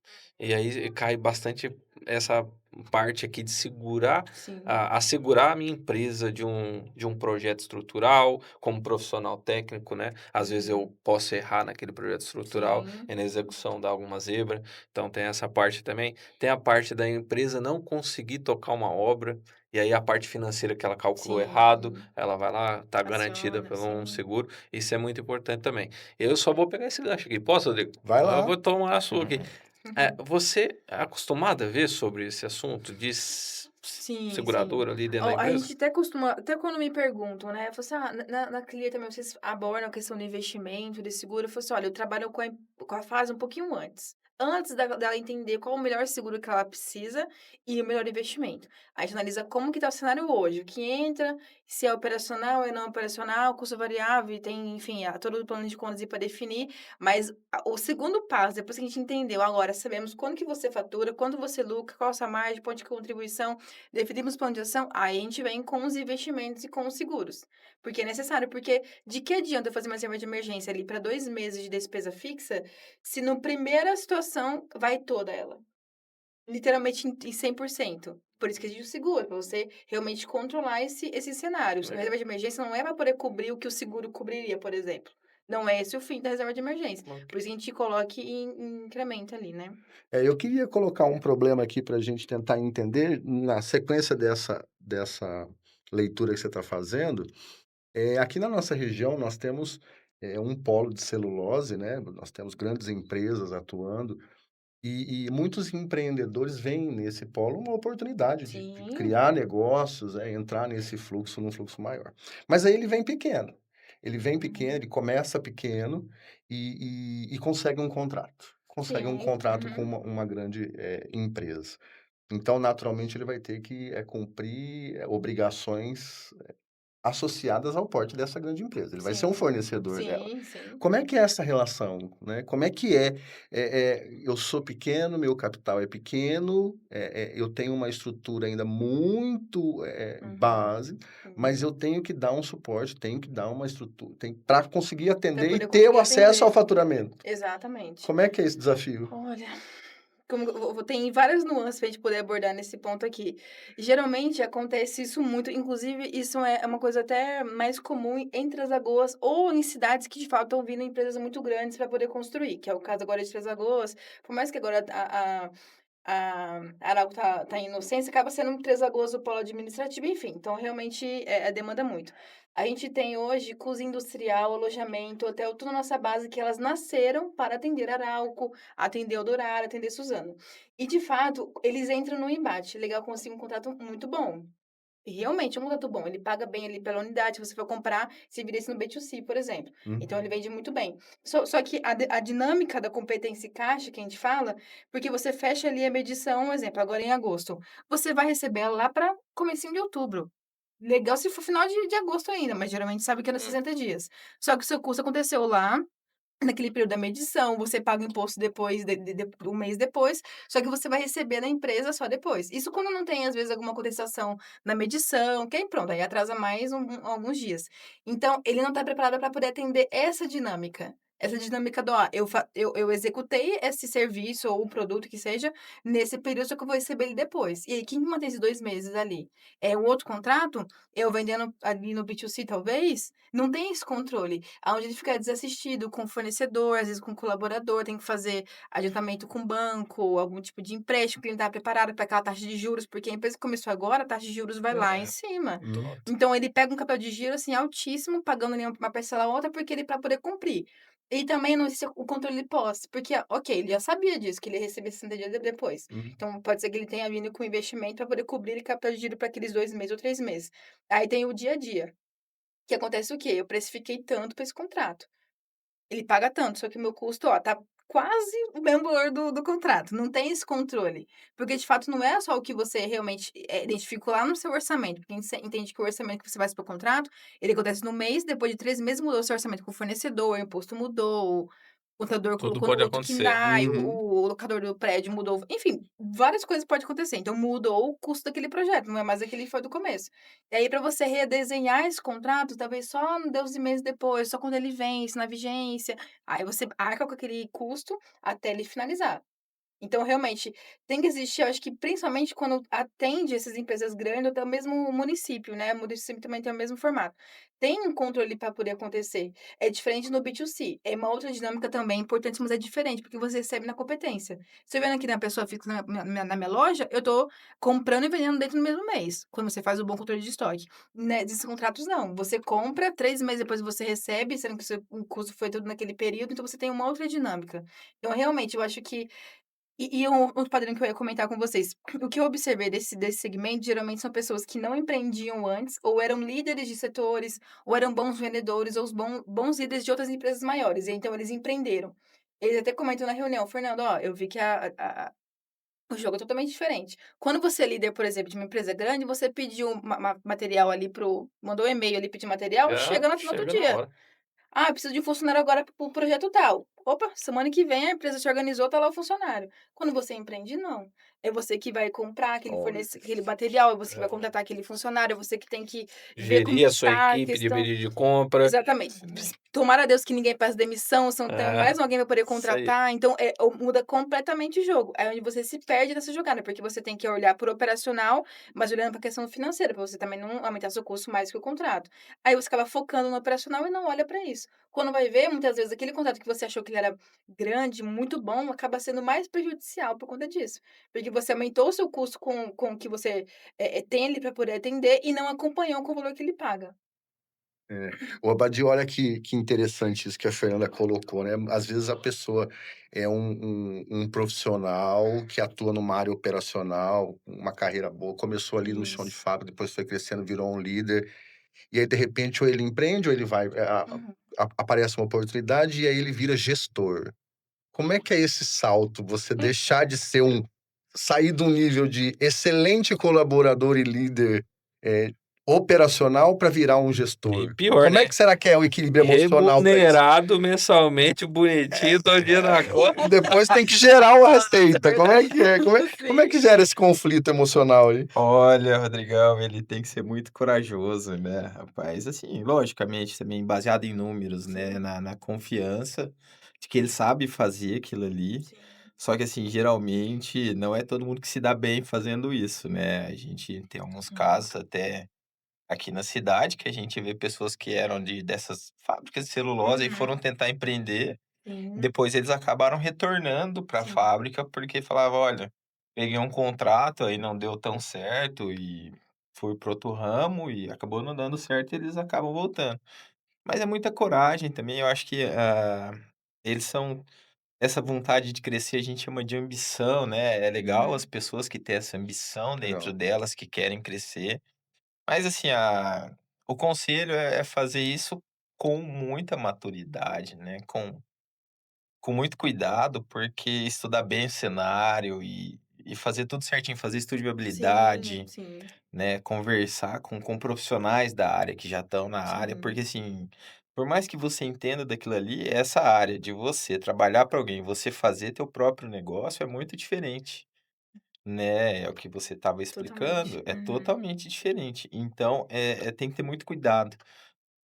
E aí cai bastante essa parte aqui de segurar, Sim. assegurar a minha empresa de um projeto estrutural, como profissional técnico, né? Às vezes Uhum. eu posso errar naquele projeto estrutural Sim. e na execução dar alguma zebra. Então tem essa parte também. Tem a parte da empresa não conseguir tocar uma obra, e aí a parte financeira que ela calculou errado, Sim. ela vai lá, tá garantida Aciona, por um sim. seguro. Isso é muito importante também. Eu só vou pegar esse gancho aqui. Posso, Rodrigo? Vai Eu lá. vou tomar a sua aqui. uhum. Você é acostumado a ver sobre esse assunto de Sim, sim. seguradora ali dentro da Ó, a empresa? gente até costuma até quando me perguntam, né, eu falo assim: "Ah, na Clear também vocês abordam a questão do investimento, de seguro?" Eu falo assim: "Olha, eu trabalho com a fase um pouquinho antes. Antes dela entender qual o melhor seguro que ela precisa e o melhor investimento. A gente analisa como que tá o cenário hoje, o que entra, se é operacional, é não operacional, custo variável e tem, enfim, todo o plano de contas aí pra definir, mas o segundo passo, depois que a gente entendeu, agora sabemos quando que você fatura, quanto você lucra, qual a sua margem, ponto de contribuição, definimos plano de ação, aí a gente vem com os investimentos e com os seguros. Porque é necessário, porque de que adianta eu fazer uma reserva de emergência ali para 2 meses de despesa fixa, se no primeira situação vai toda ela, literalmente em 100%. Por isso que existe o seguro, para você realmente controlar esse cenário. A Legal. reserva de emergência não é para poder cobrir o que o seguro cobriria, por exemplo. Não é esse o fim da reserva de emergência. Ok. Por isso que a gente coloca em incremento ali, né. Eu queria colocar um problema aqui para a gente tentar entender, na sequência dessa leitura que você está fazendo. Aqui na nossa região, nós temos um polo de celulose, né? Nós temos grandes empresas atuando, e muitos empreendedores veem nesse polo uma oportunidade de Sim. criar negócios, entrar nesse fluxo, num fluxo maior. Mas aí ele vem pequeno. Ele vem pequeno, Uhum. ele começa pequeno e consegue um contrato. Consegue um Sim. contrato com Uhum. uma grande empresa. Então, naturalmente, ele vai ter que cumprir obrigações associadas ao porte dessa grande empresa. Ele vai ser um Sim. fornecedor dela. Sim, sim. Como é que é essa relação, né? Como é que é? Eu sou pequeno, meu capital é pequeno, eu tenho uma estrutura ainda muito Uhum. base, mas Uhum. eu tenho que dar um suporte, tenho que dar uma estrutura, para conseguir Pra atender e poder ter o conseguir acesso ao atender. faturamento. Exatamente. Como é que é esse desafio? Olha, como eu tem várias nuances pra gente poder abordar nesse ponto aqui. Geralmente acontece isso muito, inclusive isso é uma coisa até mais comum entre as Lagoas ou em cidades que de fato estão vindo empresas muito grandes para poder construir, que é o caso agora de Três Lagoas. Por mais que agora a Arauco tá em inocência, acaba sendo um Três Lagoas o polo administrativo, enfim, então realmente, demanda muito. A gente tem hoje cozinha industrial, alojamento, hotel, tudo na nossa base que elas nasceram para atender Arauco, atender Eldorado, atender Suzano. E de fato, eles entram no embate, legal, conseguir um contrato muito bom. E realmente é um contrato bom, ele paga bem ali pela unidade, se você for comprar, se vira isso no B2C, por exemplo. Então ele Uhum. vende muito bem. Só que a dinâmica da competência e caixa que a gente fala, porque você fecha ali a medição, um exemplo, agora em agosto, você vai receber ela lá para comecinho de outubro. Legal se for final de agosto ainda, mas geralmente sabe que é nos Hum, 60 dias. Só que o seu custo aconteceu lá, naquele período da medição, você paga o imposto depois um mês depois, só que você vai receber da empresa só depois. Isso quando não tem, às vezes, alguma contestação na medição, que aí pronto, aí atrasa mais alguns dias. Então, ele não está preparado para poder atender essa dinâmica. essa dinâmica do, eu executei esse serviço ou o produto que seja nesse período, só que eu vou receber ele depois. E aí, quem mantém esses 2 meses ali? É um outro contrato, eu vendendo ali no B2C talvez, não tem esse controle, aonde ele fica desassistido com o fornecedor, às vezes com o colaborador, tem que fazer adiantamento com o banco, algum tipo de empréstimo que ele não tá preparado para aquela taxa de juros, porque a empresa que começou agora, a taxa de juros vai lá em É, cima. pronto. Então ele pega um capital de giro, assim, altíssimo, pagando ali uma parcela ou outra, porque ele para poder cumprir. E também não existe o controle pós, porque, ok, ele já sabia disso, que ele ia receber 60 dias depois. Uhum. Então pode ser que ele tenha vindo com investimento para poder cobrir o capital de giro para aqueles 2 meses ou 3 meses. Aí tem o dia a dia, que acontece o quê? Eu precifiquei tanto para esse contrato. Ele paga tanto, só que o meu custo, ó, tá quase o mesmo valor do contrato, não tem esse controle. Porque de fato não é só o que você realmente, identificou lá no seu orçamento, porque você entende que o orçamento que você faz para o contrato, ele acontece no mês, depois de 3 meses mudou o seu orçamento com o fornecedor, o imposto mudou, o contador Tudo colocou pode outro acontecer. KINDAI, Uhum. o locador do prédio mudou, enfim, várias coisas podem acontecer, então mudou o custo daquele projeto, não é mais aquele que foi do começo. E aí para você redesenhar esse contrato, talvez só no Deus e meses depois, só quando ele vence, na vigência, aí você arca com aquele custo até ele finalizar. Então, realmente, tem que existir, eu acho que principalmente quando atende essas empresas grandes ou até o mesmo município, né, o município também tem o mesmo formato. Tem um controle para poder acontecer. É diferente no B2C, é uma outra dinâmica também importante, mas é diferente, porque você recebe na competência. Você vendo aqui na pessoa fixa na minha loja, eu tô comprando e vendendo dentro do mesmo mês, quando você faz o bom controle de estoque. Né, desses contratos não, você compra, 3 meses depois você recebe, sendo que o custo foi tudo naquele período, então você tem uma outra dinâmica. Então, realmente, eu acho que um outro padrão que eu ia comentar com vocês, o que eu observei desse segmento, geralmente são pessoas que não empreendiam antes, ou eram líderes de setores, ou eram bons vendedores, ou os bons líderes de outras empresas maiores, e então eles empreenderam. Eles até comentam na reunião: "Fernando, ó, eu vi que o jogo é totalmente diferente. Quando você é líder, por exemplo, de uma empresa grande, você pediu material ali mandou um e-mail ali, pedir material, Já chega no outro chega na dia. hora. Ah, eu preciso de um funcionário agora para o projeto tal. Opa, semana que vem a empresa se organizou, tá lá o funcionário. Quando você empreende, não. É você que vai comprar Olha. aquele material, é você que vai É. contratar aquele funcionário, é você que tem que ver como Gerir a que sua tá a equipe de questão. pedido de compra. Exatamente. Tomara a Deus que ninguém peça demissão, senão tem É, mais alguém para poder isso aí. contratar, então, muda completamente o jogo. É onde você se perde nessa jogada, porque você tem que olhar para o operacional, mas olhando para a questão financeira, para você também não aumentar seu custo mais que o contrato. Aí você acaba focando no operacional e não olha para isso. Quando vai ver, muitas vezes aquele contrato que você achou que ele era grande, muito bom, acaba sendo mais prejudicial por conta disso. Porque você aumentou o seu custo com o que você, tem ali para poder atender e não acompanhou com o valor que ele paga. É. O Abadio, olha que interessante isso que a Fernanda colocou, né? Às vezes a pessoa é um profissional que atua numa área operacional, uma carreira boa, começou ali no chão de Isso. fábrica, depois foi crescendo, virou um líder, e aí, de repente, ou ele empreende, ou ele vai, Uhum. aparece uma oportunidade, e aí ele vira gestor. Como é que é esse salto? Você deixar de ser sair de um nível de excelente colaborador e líder, eh, operacional para virar um E gestor. pior, Como é né? que será que é o equilíbrio emocional para isso? Remunerado mensalmente, bonitinho, todo dia na conta. Depois tem que gerar uma receita. Como é que é? Verdade. Como é Sim. que gera esse conflito emocional aí? Olha, Rodrigão, ele tem que ser muito corajoso, né, rapaz. Assim, logicamente, também baseado em números, né, Sim, na confiança de que ele sabe fazer aquilo ali. sim. Só que, assim, geralmente não é todo mundo que se dá bem fazendo isso, né? A gente tem alguns Uhum. casos até aqui na cidade que a gente vê pessoas que eram dessas fábricas de celulose e Uhum. foram tentar empreender. Sim, Depois eles acabaram retornando para a sim. fábrica, porque falava: "Olha, peguei um contrato, aí não deu tão certo e fui para outro ramo e acabou não dando certo", e eles acabam voltando. Mas é muita coragem também, eu acho que, eles são essa vontade de crescer a gente chama de ambição, né, é legal as Uhum. pessoas que têm essa ambição dentro Legal. delas, que querem crescer, mas assim, o conselho é fazer isso com muita maturidade, né, com muito cuidado, porque estudar bem o cenário e fazer tudo certinho, fazer estudo de Sim, viabilidade, sim, né, conversar com profissionais da área que já estão na área, sim. porque assim, por mais que você entenda daquilo ali, essa área de você trabalhar para alguém, você fazer teu próprio negócio é muito diferente, né, é o que você estava Totalmente. explicando, é Uhum. totalmente diferente. Então, tem que ter muito cuidado,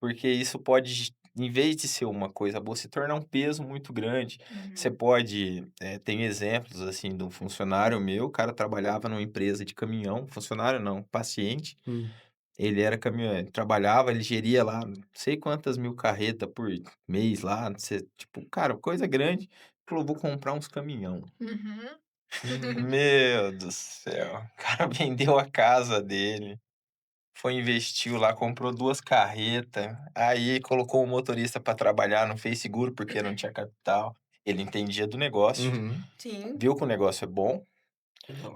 porque isso pode em vez de ser uma coisa boa, se tornar um peso muito grande. Você Uhum. pode, tem exemplos, assim, de um funcionário meu, o cara trabalhava numa empresa de caminhão, funcionário não, paciente, Hum. ele era caminhoneiro, trabalhava, ele geria lá não sei quantas mil carreta por mês lá, não sei, tipo, cara, coisa grande, falou: "Vou comprar uns caminhão". Uhum. Meu do céu, o cara vendeu a casa dele, foi investiu lá, comprou 2 carreta, aí colocou o motorista para trabalhar, não fez seguro porque não tinha capital. Ele entendia do negócio, Uhum. Sim. viu que o negócio é bom,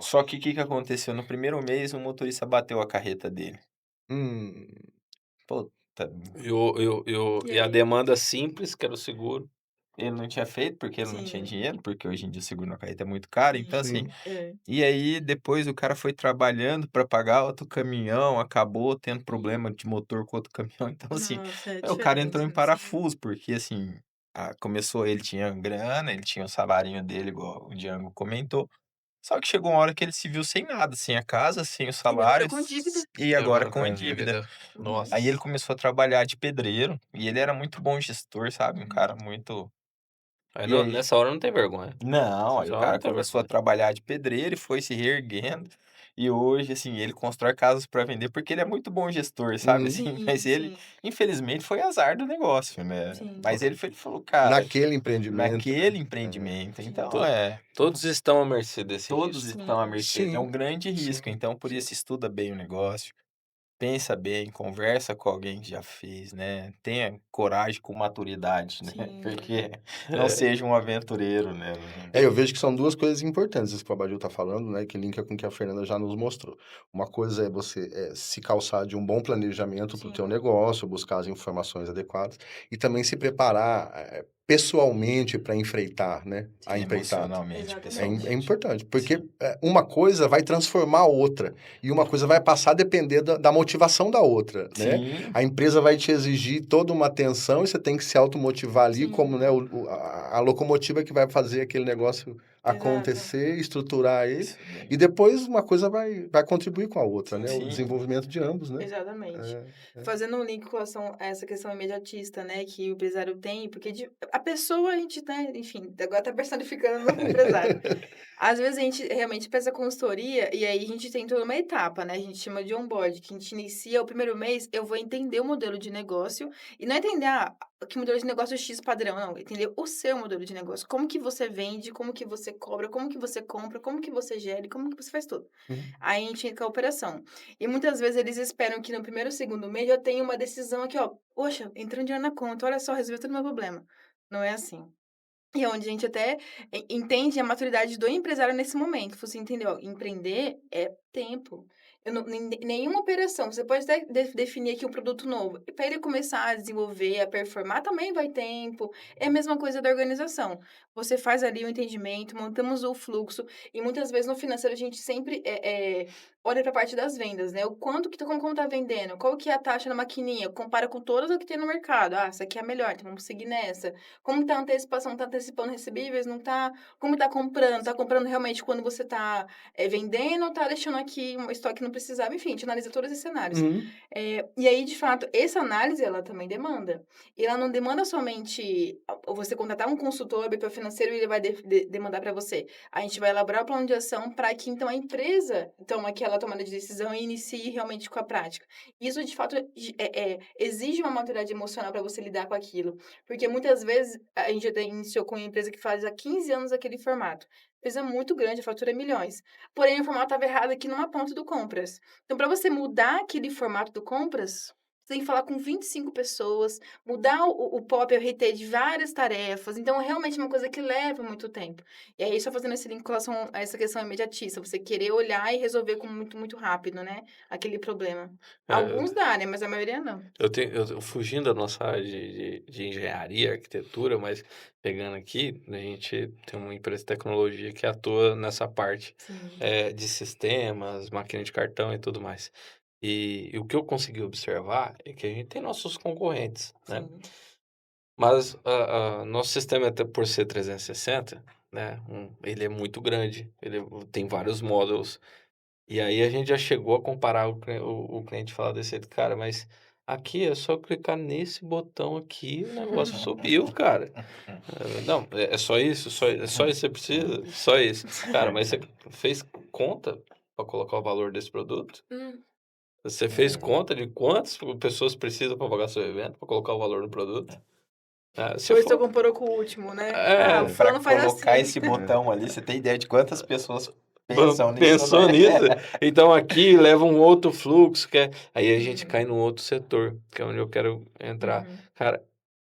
só que o que que aconteceu, no primeiro mês o motorista bateu a carreta dele. Hum. Puta, E E a aí? demanda simples, que era o seguro. ele não tinha feito, porque ele não tinha Sim, dinheiro, porque hoje em dia o seguro na carreta é muito caro, então sim. assim, Sim. É. e aí depois o cara foi trabalhando para pagar outro caminhão, acabou tendo problema de motor com outro caminhão, então assim, Nossa, é o cara entrou diferente, em né? Sim. parafuso, porque assim, começou ele tinha grana, ele tinha o salarinho dele, igual o Django comentou, só que chegou uma hora que ele se viu sem nada, sem a casa, sem o E agora salário, com dívida? e E agora agora com com a a dívida. dívida, Uhum. Aí ele nossa. começou a trabalhar de pedreiro, e ele era muito bom gestor, sabe, um Uhum. cara muito Aí e aí nessa hora não tem vergonha. não, aí Nessa o hora cara não tem começou a vergonha. trabalhar de pedreiro e foi se reerguendo, e hoje, assim, ele constrói casas para vender, porque ele é muito bom gestor, sabe, Uhum. assim, Sim, mas ele, sim, infelizmente, foi azar do negócio, né, sim, mas ele falou: "Cara, Naquele empreendimento, né? naquele É. empreendimento", então sim, Todos estão à mercê desse todos risco. estão à sim, mercê, é Sim, um grande risco, sim, então por sim. isso estuda bem o negócio, pensa bem, conversa com alguém que já fez, né, tenha coragem com maturidade, né, sim. porque não É, seja um aventureiro, né. Eu vejo que são duas coisas importantes isso que o Abadil está falando, né, que linka com o que a Fernanda já nos mostrou. Uma coisa é você, se calçar de um bom planejamento para o teu Sim, negócio, buscar as informações adequadas e também se preparar, pessoalmente para enfrentar, né, a sim, empreitada. Emocionalmente, É exatamente. importante, porque, sim. uma coisa vai transformar a outra, e uma coisa vai passar a depender da motivação da outra, né. Sim, A empresa vai te exigir toda uma atenção e você tem que se automotivar ali como, né, Sim, a locomotiva que vai fazer aquele negócio exato. acontecer, estruturar ele, isso daí. e depois uma coisa vai contribuir com a outra, né, o Sim, Sim, desenvolvimento de ambos, né. exatamente. É. Fazendo um link com relação a essa questão imediatista, né, que o empresário tem, porque a pessoa a gente, né, enfim, agora tá personificando no empresário. Às vezes a gente realmente pensa consultoria e aí a gente tem toda uma etapa, né, a gente chama de onboard, que a gente inicia o primeiro mês, eu vou entender o modelo de negócio e não entender, que modelo de negócio X padrão, não, entender o seu modelo de negócio, como que você vende, como que você cobra, como que você compra, como que você gere, como que você faz tudo. Uhum. Aí a gente entra com a operação. E muitas vezes eles esperam que no primeiro ou segundo mês já tenha uma decisão aqui, ó, poxa, entrou dinheiro na conta, olha só, resolveu todo o meu problema. Não é assim. E é onde a gente até entende a maturidade do empresário nesse momento. Você entendeu? Empreender é tempo. Eu não, nenhuma operação. Você pode até definir aqui um produto novo. Para ele começar a desenvolver, a performar, também vai tempo. É a mesma coisa da organização. Você faz ali o entendimento, montamos o fluxo. E muitas vezes no financeiro a gente sempre olha para a parte das vendas, né? O quanto que como tá vendendo? Qual que é a taxa na maquininha? Compara com todas o que tem no mercado. Ah, essa aqui é a melhor, então vamos seguir nessa. Como tá a antecipação? Tá antecipando recebíveis? Não tá? Como tá comprando? Tá comprando realmente quando você tá, vendendo ou tá deixando aqui um estoque que não precisava? Enfim, a gente analisa todos esses cenários. Uhum. E aí, de fato, essa análise ela também demanda. E ela não demanda somente você contratar um consultor BPO financeiro e ele vai demandar para você. A gente vai elaborar o plano de ação para que, então, a empresa tome aquela tomada de decisão e inicie realmente com a prática. Isso, de fato, exige uma maturidade emocional para você lidar com aquilo. Porque muitas vezes a gente até iniciou com uma empresa que faz há 15 anos aquele formato. Empresa muito grande, a fatura é milhões. Porém, o formato estava errado aqui numa ponta do compras. Então, para você mudar aquele formato do compras, você tem que falar com 25 pessoas, mudar o POP e o RT de várias tarefas. Então, realmente é uma coisa que leva muito tempo. E aí, só fazendo esse link com relação a essa questão imediatista, você querer olhar e resolver com muito rápido, né? Aquele problema. É, Alguns dá, né? Mas a maioria não. eu fugindo da nossa área de engenharia, arquitetura, mas pegando aqui, a gente tem uma empresa de tecnologia que atua nessa parte, Sim, de sistemas, máquina de cartão e tudo mais. E o que eu consegui observar é que a gente tem nossos concorrentes, né? sim. Mas nosso sistema, até por ser 360, né, ele é muito grande, ele tem vários módulos. E aí a gente já chegou a comparar o cliente e falar desse jeito, cara, mas Aqui é só clicar nesse botão aqui, o negócio subiu, cara. Não, é só isso? É só isso que você precisa? Só isso. Cara, mas você fez conta para colocar o valor desse produto? Hum, Você fez conta de quantas pessoas precisam para pagar seu evento, para colocar o valor no produto? Se ou você for. comparou com o último, né? É, Ah, o Para fulano faz colocar assim. esse botão ali, você tem ideia de quantas pessoas pensam nisso, pensou né? nisso? Então aqui leva um outro fluxo, aí a gente cai Uhum, num outro setor, que é onde eu quero entrar. uhum. Cara,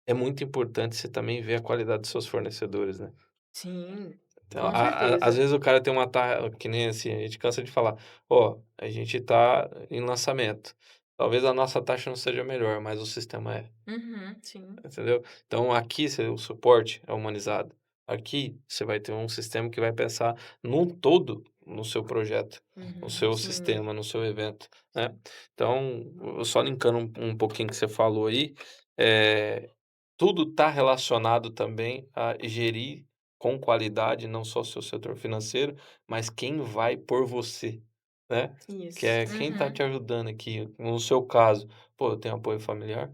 é muito importante você também ver a qualidade dos seus fornecedores, né? Sim, Então, com às certeza. vezes o cara tem uma taxa, que nem assim, a gente cansa de falar, ó, a gente tá em lançamento. Talvez a nossa taxa não seja melhor, mas o sistema é. Uhum, sim. Entendeu? Então aqui o suporte é humanizado. Aqui você vai ter um sistema que vai pensar num todo no seu projeto, no Uhum, seu sim. sistema, no seu evento, né? Então, só linkando um pouquinho que você falou aí, é, tudo está relacionado também a gerir com qualidade não só o seu setor financeiro, mas quem vai por você, né? Que Isso. é quem está te Uhum, ajudando aqui. No seu caso, pô, eu tenho apoio familiar,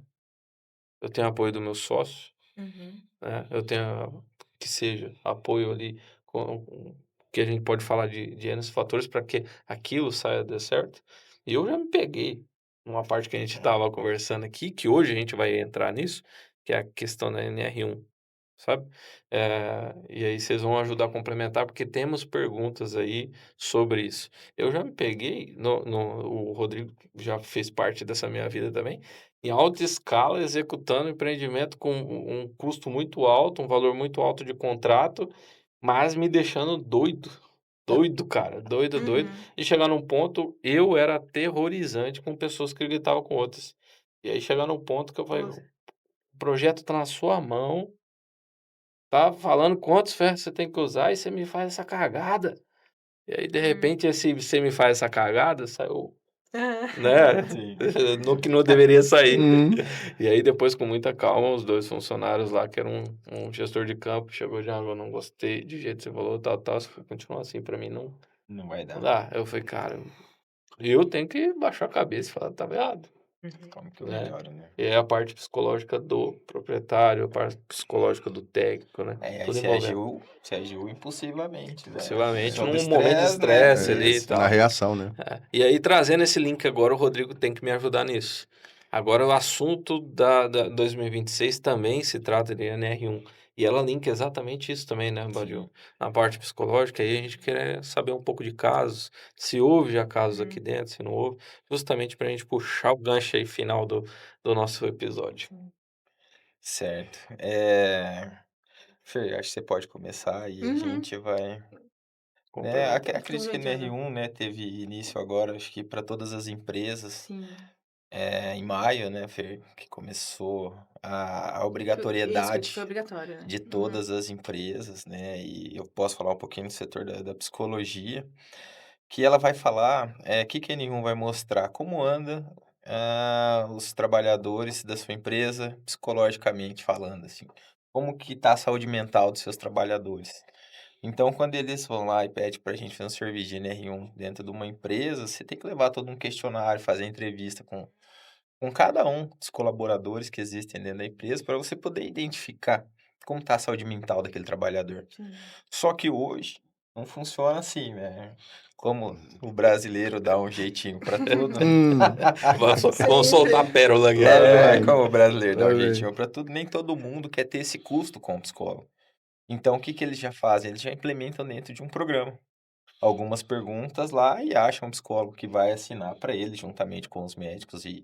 eu tenho apoio do meu sócio, uhum. né, eu tenho que seja apoio ali que a gente pode falar de N fatores para que aquilo saia dar certo. E eu já me peguei numa parte que a gente estava conversando aqui, que hoje a gente vai entrar nisso, que é a questão da NR1, sabe? E aí vocês vão ajudar a complementar, porque temos perguntas aí sobre isso. Eu já me peguei, o Rodrigo já fez parte dessa minha vida também, em alta escala, executando empreendimento com um custo muito alto, um valor muito alto de contrato, mas me deixando doido. Doido, cara, doido, doido. Uhum. E chegar num ponto, eu era aterrorizante com pessoas que gritavam com outras. E aí chegar num ponto que eu falei, Nossa. o projeto tá na sua mão, tá falando quantos ferros você tem que usar e você me faz essa cagada. E aí, de Hum. repente, esse você me faz essa cagada, saiu, Ah. né, Sim. no que não deveria sair. Hum. E aí, depois, com muita calma, os 2 funcionários lá, que era um gestor de campo, chegou: já eu não gostei do jeito que você falou, tal, tal, se continuar assim, pra mim Não vai não dar. dá. Eu falei: "Cara, eu tenho que baixar a cabeça e falar: 'Tá errado'", Uhum. Como que eu né. melhoro, né? E é a parte psicológica do proprietário, a parte psicológica do técnico, né, Aí tudo envolvendo. você agiu impulsivamente, né? Possivelmente Sob num momento de estresse, né? estresse ali e Isso. Na tal. reação, né? E aí, trazendo esse link agora, o Rodrigo tem que me ajudar nisso. Agora, o assunto da 2026 também se trata de NR1. E ela linka exatamente isso também, né, Sim. Badil? Na parte psicológica, aí a gente quer saber um pouco de casos, se houve já casos aqui Uhum. dentro, se não houve, justamente para a gente puxar o gancho aí final do nosso episódio. Sim. Certo. Fer, acho que você pode começar e a Uhum. gente vai, né? Complementando. Acredito que a Complementando. NR1, né, teve início agora, acho que para todas as empresas, Sim. em maio, né, Fer, que começou a Isso, que foi obrigatoriedade obrigatório, né? de Uhum. todas as empresas, né? E eu posso falar um pouquinho do setor da psicologia, que ela vai falar, que a N1 vai mostrar como anda, os trabalhadores da sua empresa, psicologicamente falando, assim. Como que tá a saúde mental dos seus trabalhadores. Então, quando eles vão lá e pedem para a gente fazer um serviço de NR1 dentro de uma empresa, você tem que levar todo um questionário, fazer entrevista com cada um dos colaboradores que existem dentro da empresa, para você poder identificar como está a saúde mental daquele trabalhador. Sim. Só que hoje não funciona assim, né? Como o brasileiro dá um jeitinho para tudo, né? Hum. Vamos soltar a Sempre. pérola aqui. Lá vem. Como o brasileiro dá Lá um vem. jeitinho para tudo, nem todo mundo quer ter esse custo com o psicólogo. Então, o que que eles já fazem? Eles já implementam dentro de um programa algumas perguntas lá e acham um psicólogo que vai assinar para eles, juntamente com os médicos e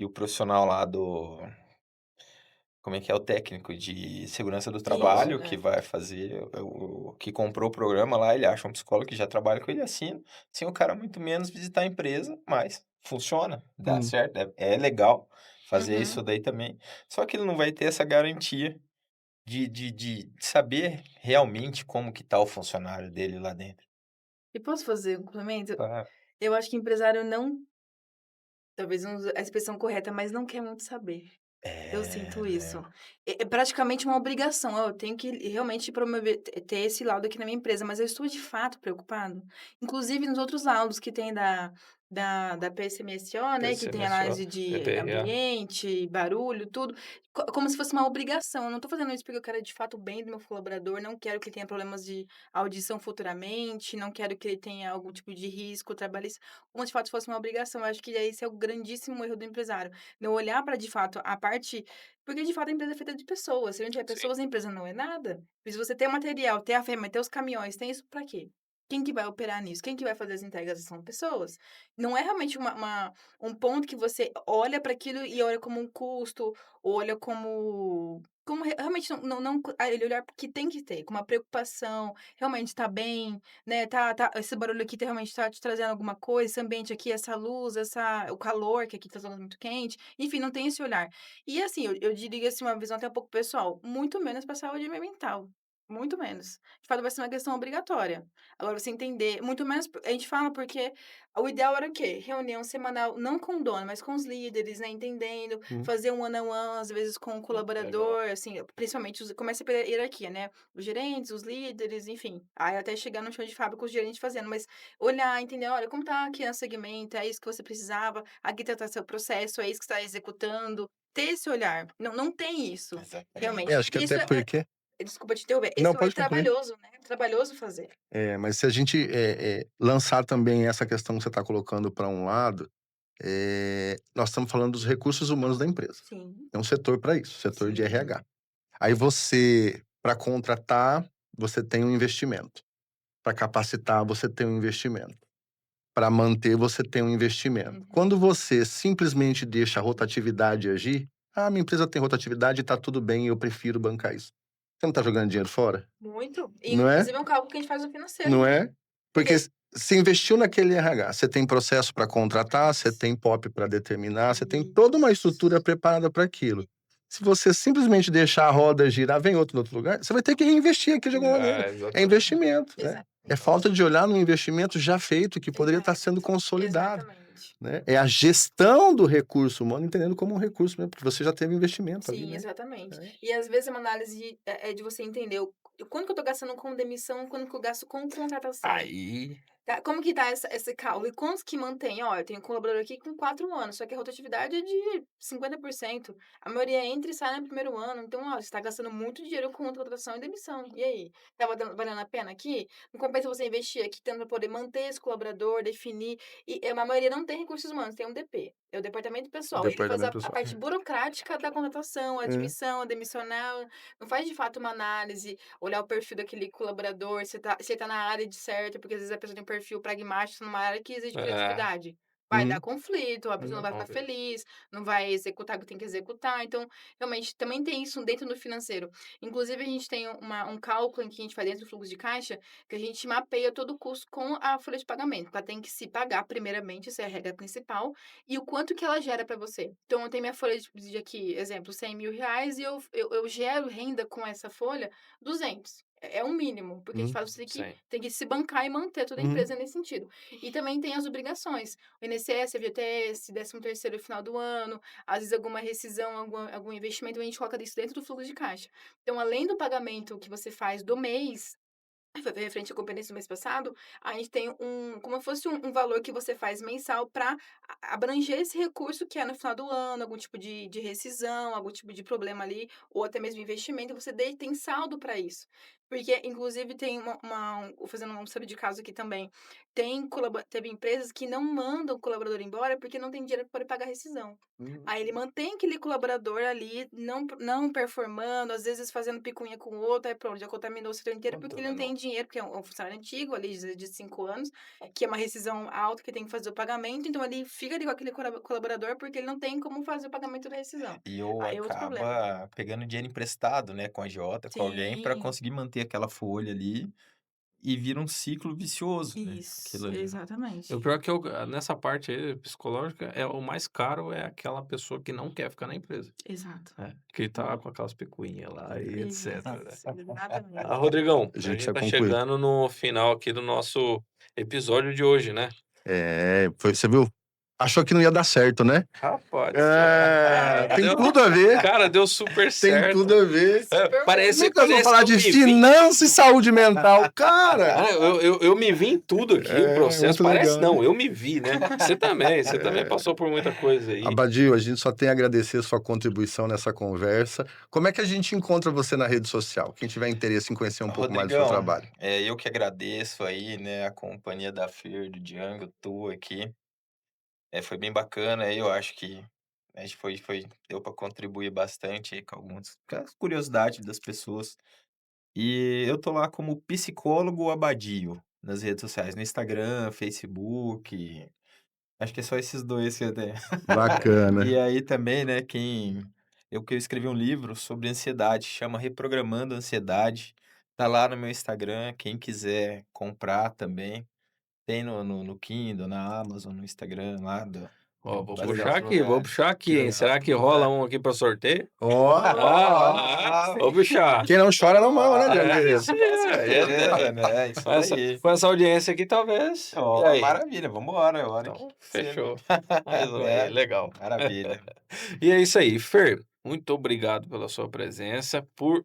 o profissional lá do, como é que é, o técnico de segurança do Isso, trabalho que é. vai fazer que comprou o programa lá, ele acha um psicólogo que já trabalha com ele, assina, sem o cara muito menos visitar a empresa, mas funciona, dá Hum. certo, é legal fazer isso Uhum. daí também, só que ele não vai ter essa garantia de saber realmente como que tá o funcionário dele lá dentro. E posso fazer um complemento? Claro. Eu acho que empresário não, talvez não use a expressão correta, mas não quer muito saber. Eu É, sinto isso. né. É praticamente uma obrigação. Eu tenho que realmente promover, ter esse laudo aqui na minha empresa, mas eu estou de fato preocupado. Inclusive nos outros laudos que tem da PSMSO, né, que tem PSMSO, análise de PPRA. ambiente, barulho, tudo, como se fosse uma obrigação. Eu não estou fazendo isso porque eu quero de fato o bem do meu colaborador, não quero que ele tenha problemas de audição futuramente, não quero que ele tenha algum tipo de risco trabalhista, como se de fato fosse uma obrigação. Eu acho que esse é o grandíssimo erro do empresário, não olhar para de fato a parte, porque de fato a empresa é feita de pessoas. Se não tiver Sim. pessoas, a empresa não é nada. Se você tem o material, tem a ferramenta, tem os caminhões, tem isso para quê? Quem que vai operar nisso? Quem que vai fazer as entregas? São pessoas. Não é realmente um ponto que você olha para aquilo e olha como um custo, ou olha como realmente ele olhar que tem que ter, com uma preocupação, realmente tá bem, né, esse barulho aqui realmente tá te trazendo alguma coisa, esse ambiente aqui, essa luz, o calor, que aqui tá todo muito quente, enfim, não tem esse olhar. E assim, eu diria assim, uma visão até um pouco pessoal, muito menos pra saúde mental, muito menos. De fato, vai ser uma questão obrigatória. Agora você entender muito menos a gente fala porque o ideal era o quê? Reunião semanal, não com o dono, mas com os líderes, né, entendendo, Hum. fazer um one on one, às vezes com o Legal. colaborador, assim, principalmente começa pela hierarquia, né, os gerentes, os líderes, enfim, aí até chegar no chão de fábrica, os gerentes fazendo, mas olhar, entender: "Olha, como tá aqui no segmento, é isso que você precisava, aqui tá seu processo, é isso que você está executando", ter esse olhar. Não tem isso, É, realmente. Exatamente. acho que Isso até porque desculpa te interromper, não, isso é pode concluir. trabalhoso, né, trabalhoso fazer. Mas se a gente, lançar também essa questão que você está colocando para um lado, nós estamos falando dos recursos humanos da empresa. Sim, Tem um setor para isso, setor de sim. RH. Aí você, para contratar, você tem um investimento. Para capacitar, você tem um investimento. Para manter, você tem um investimento. Uhum. Quando você simplesmente deixa a rotatividade agir, "Ah, minha empresa tem rotatividade e tá tudo bem, eu prefiro bancar isso". Você não tá jogando dinheiro fora? Muito. E Não é? inclusive é um cálculo que a gente faz no financeiro, Não né. é? Porque Porque você investiu naquele RH, você tem processo para contratar, você tem POP para determinar, você tem toda uma estrutura preparada para aquilo. Se você simplesmente deixar a roda girar, vem outro no outro lugar, você vai ter que reinvestir aqui de alguma maneira. É Exatamente. investimento, né? É Exatamente. falta de olhar no investimento já feito, que poderia estar sendo Exato. consolidado, Exatamente. né? É a gestão do recurso humano, entendendo como um recurso mesmo, porque você já teve investimento ali, Sim, né? exatamente. É. E às vezes é uma análise, de você entender o quanto que eu tô gastando com demissão, quanto que eu gasto com contratação. Aí, Tá, como que tá esse cálculo? E quantos que mantém? Ó, eu tenho um colaborador aqui com 4 anos, só que a rotatividade é de 50%. A maioria entra e sai no primeiro ano. Então, ó, você está gastando muito dinheiro com contratação e demissão. E aí? Tava valendo a pena aqui? Não compensa você investir aqui tanto para poder manter esse colaborador, definir. E a maioria não tem recursos humanos, tem um DP. É o departamento pessoal. Ele faz Departamento a pessoal. parte burocrática da contratação, a É. admissão, a demissional. Não faz de fato uma análise, olhar o perfil daquele colaborador, se ele tá na área de certo, porque às vezes a pessoa tem um perfil pragmático numa área que exige é, criatividade. Vai dar Uhum. conflito, a pessoa não vai não, ficar feliz, não vai executar o que tem que executar. Então, realmente, também tem isso dentro do financeiro. Inclusive, a gente tem um cálculo em que a gente faz dentro do fluxo de caixa, que a gente mapeia todo o custo com a folha de pagamento. Ela tem que se pagar primeiramente, isso é a regra principal, e o quanto que ela gera para você. Então, eu tenho minha folha de aqui, exemplo, R$ 100.000, e eu gero renda com essa folha 200. É o mínimo, porque de Uhum. fato você sim. tem que se bancar e manter toda a Uhum. empresa nesse sentido. E também tem as obrigações, o INSS, FGTS, 13º no final do ano, às vezes alguma rescisão, algum investimento, a gente coloca isso dentro do fluxo de caixa. Então, além do pagamento que você faz do mês, foi referente à competência do mês passado, a gente tem como fosse um valor que você faz mensal para abranger esse recurso que é no final do ano, algum tipo de rescisão, algum tipo de problema ali, ou até mesmo investimento, você tem saldo para isso. Porque, inclusive, tem fazendo um estudo de caso aqui também, teve empresas que não mandam o colaborador embora porque não tem dinheiro para pagar a rescisão. Uhum. Aí ele mantém aquele colaborador ali, não performando, às vezes fazendo picuinha com o outro, aí pronto, já contaminou o setor inteiro, porque ele não Contaminou. tem dinheiro, porque é um funcionário antigo, ali de 5 anos, que é uma rescisão alta, que tem que fazer o pagamento, então ele fica ali com aquele colaborador, porque ele não tem como fazer o pagamento da rescisão. E Aí é outro problema. acaba pegando dinheiro emprestado, né, com a agiota, com alguém, para Sim, conseguir manter aquela folha ali, e vira um ciclo vicioso, né, aquilo isso, ali. E o exatamente. pior é que nessa parte aí psicológica, o mais caro é aquela pessoa que não quer ficar na empresa, Exato. né, que tá com aquelas picuinhas lá e etc, né. Isso, exatamente. Rodrigão, A a gente gente precisa tá concluir. chegando no final aqui do nosso episódio de hoje, né. Você viu? Achou que não ia dar certo, né? Rapaz. Tem Deu- tudo a ver. Cara, deu super Tem certo. tudo a ver. Parece Como é que nós vamos falar que eu de me vi. finança e saúde mental? Cara! Ah, eu me vi em tudo aqui, o processo. muito Parece legal. não, eu me vi, né? Você também passou por muita coisa aí. Abadio, a gente só tem a agradecer a sua contribuição nessa conversa. Como é que a gente encontra você na rede social? Quem tiver interesse em conhecer um pouco mais do seu Rodrigão, trabalho. eu que agradeço aí, né, a companhia da Fer, do Django, tua aqui. Foi bem bacana, aí eu acho que a gente deu para contribuir bastante aí com as curiosidades das pessoas. E eu tô lá como psicólogo Abadio nas redes sociais, no Instagram, Facebook, acho que é só esses dois que eu tenho. Bacana. E aí também, né, que eu escrevi um livro sobre ansiedade, chama Reprogramando a Ansiedade, tá lá no meu Instagram, quem quiser comprar também, tem no Kindle, na Amazon, no Instagram lá Ó, tem vou bastante vou lugares. puxar aqui, hein? Será que rola um aqui pra sorteio? Ó, Vou puxar. quem não chora não mama, né, Django? É isso aí, Com certeza, né, isso daí. com essa audiência aqui, talvez. Ó, E aí? maravilha, vambora, hora que Então, você- fechou. Mais um aí, legal. Maravilha. E é isso aí, Fer. Muito obrigado pela sua presença, por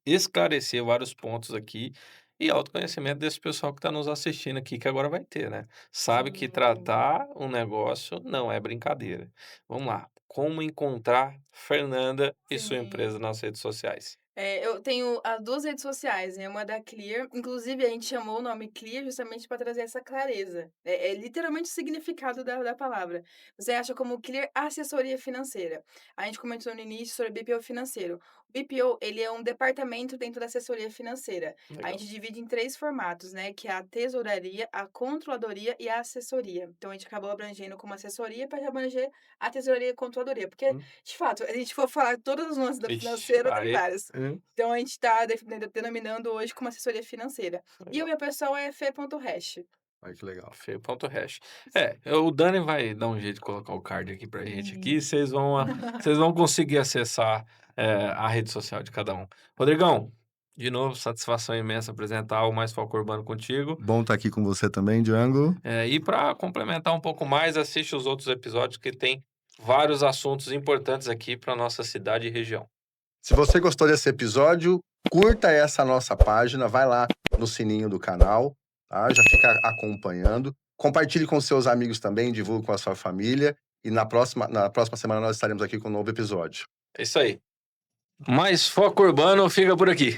esclarecer vários pontos aqui e autoconhecimento desse pessoal que está nos assistindo aqui, que agora vai ter, né? Sabe que Sim. tratar um negócio não é brincadeira. Vamos lá. Como encontrar Fernanda e sua Sim. empresa nas redes sociais? Eu tenho as 2 redes sociais, né, uma da Clear, inclusive a gente chamou o nome Clear justamente para trazer essa clareza. É literalmente o significado da palavra. Você acha como Clear assessoria financeira. A gente comentou no início sobre BPO financeiro. O BPO, ele é um departamento dentro da assessoria financeira. A Legal. gente divide em 3 formatos, né, que é a tesouraria, a controladoria e a assessoria. Então a gente acabou abrangendo como assessoria para abranger a tesouraria e a controladoria, porque, Hum. de fato, a gente for falar todas as nuances da Ixi, financeira, tem aí. várias. Então a gente está denominando hoje como assessoria financeira. E Legal. o meu pessoal é fe.hash. Ai, que legal. Feio.hash. O Dani vai dar um jeito de colocar o card aqui pra gente aqui, vocês vão conseguir acessar a rede social de cada um. Rodrigão, de novo, satisfação imensa apresentar o Mais Foco Urbano contigo. Bom estar aqui com você também, Django. E para complementar um pouco mais, assiste os outros episódios que tem vários assuntos importantes aqui para nossa cidade e região. Se você gostou desse episódio, curta essa nossa página, vai lá no sininho do canal, tá? Já fica acompanhando. Compartilhe com seus amigos também, divulgue com a sua família. E na próxima semana nós estaremos aqui com um novo episódio. É isso aí. Mais Foco Urbano fica por aqui.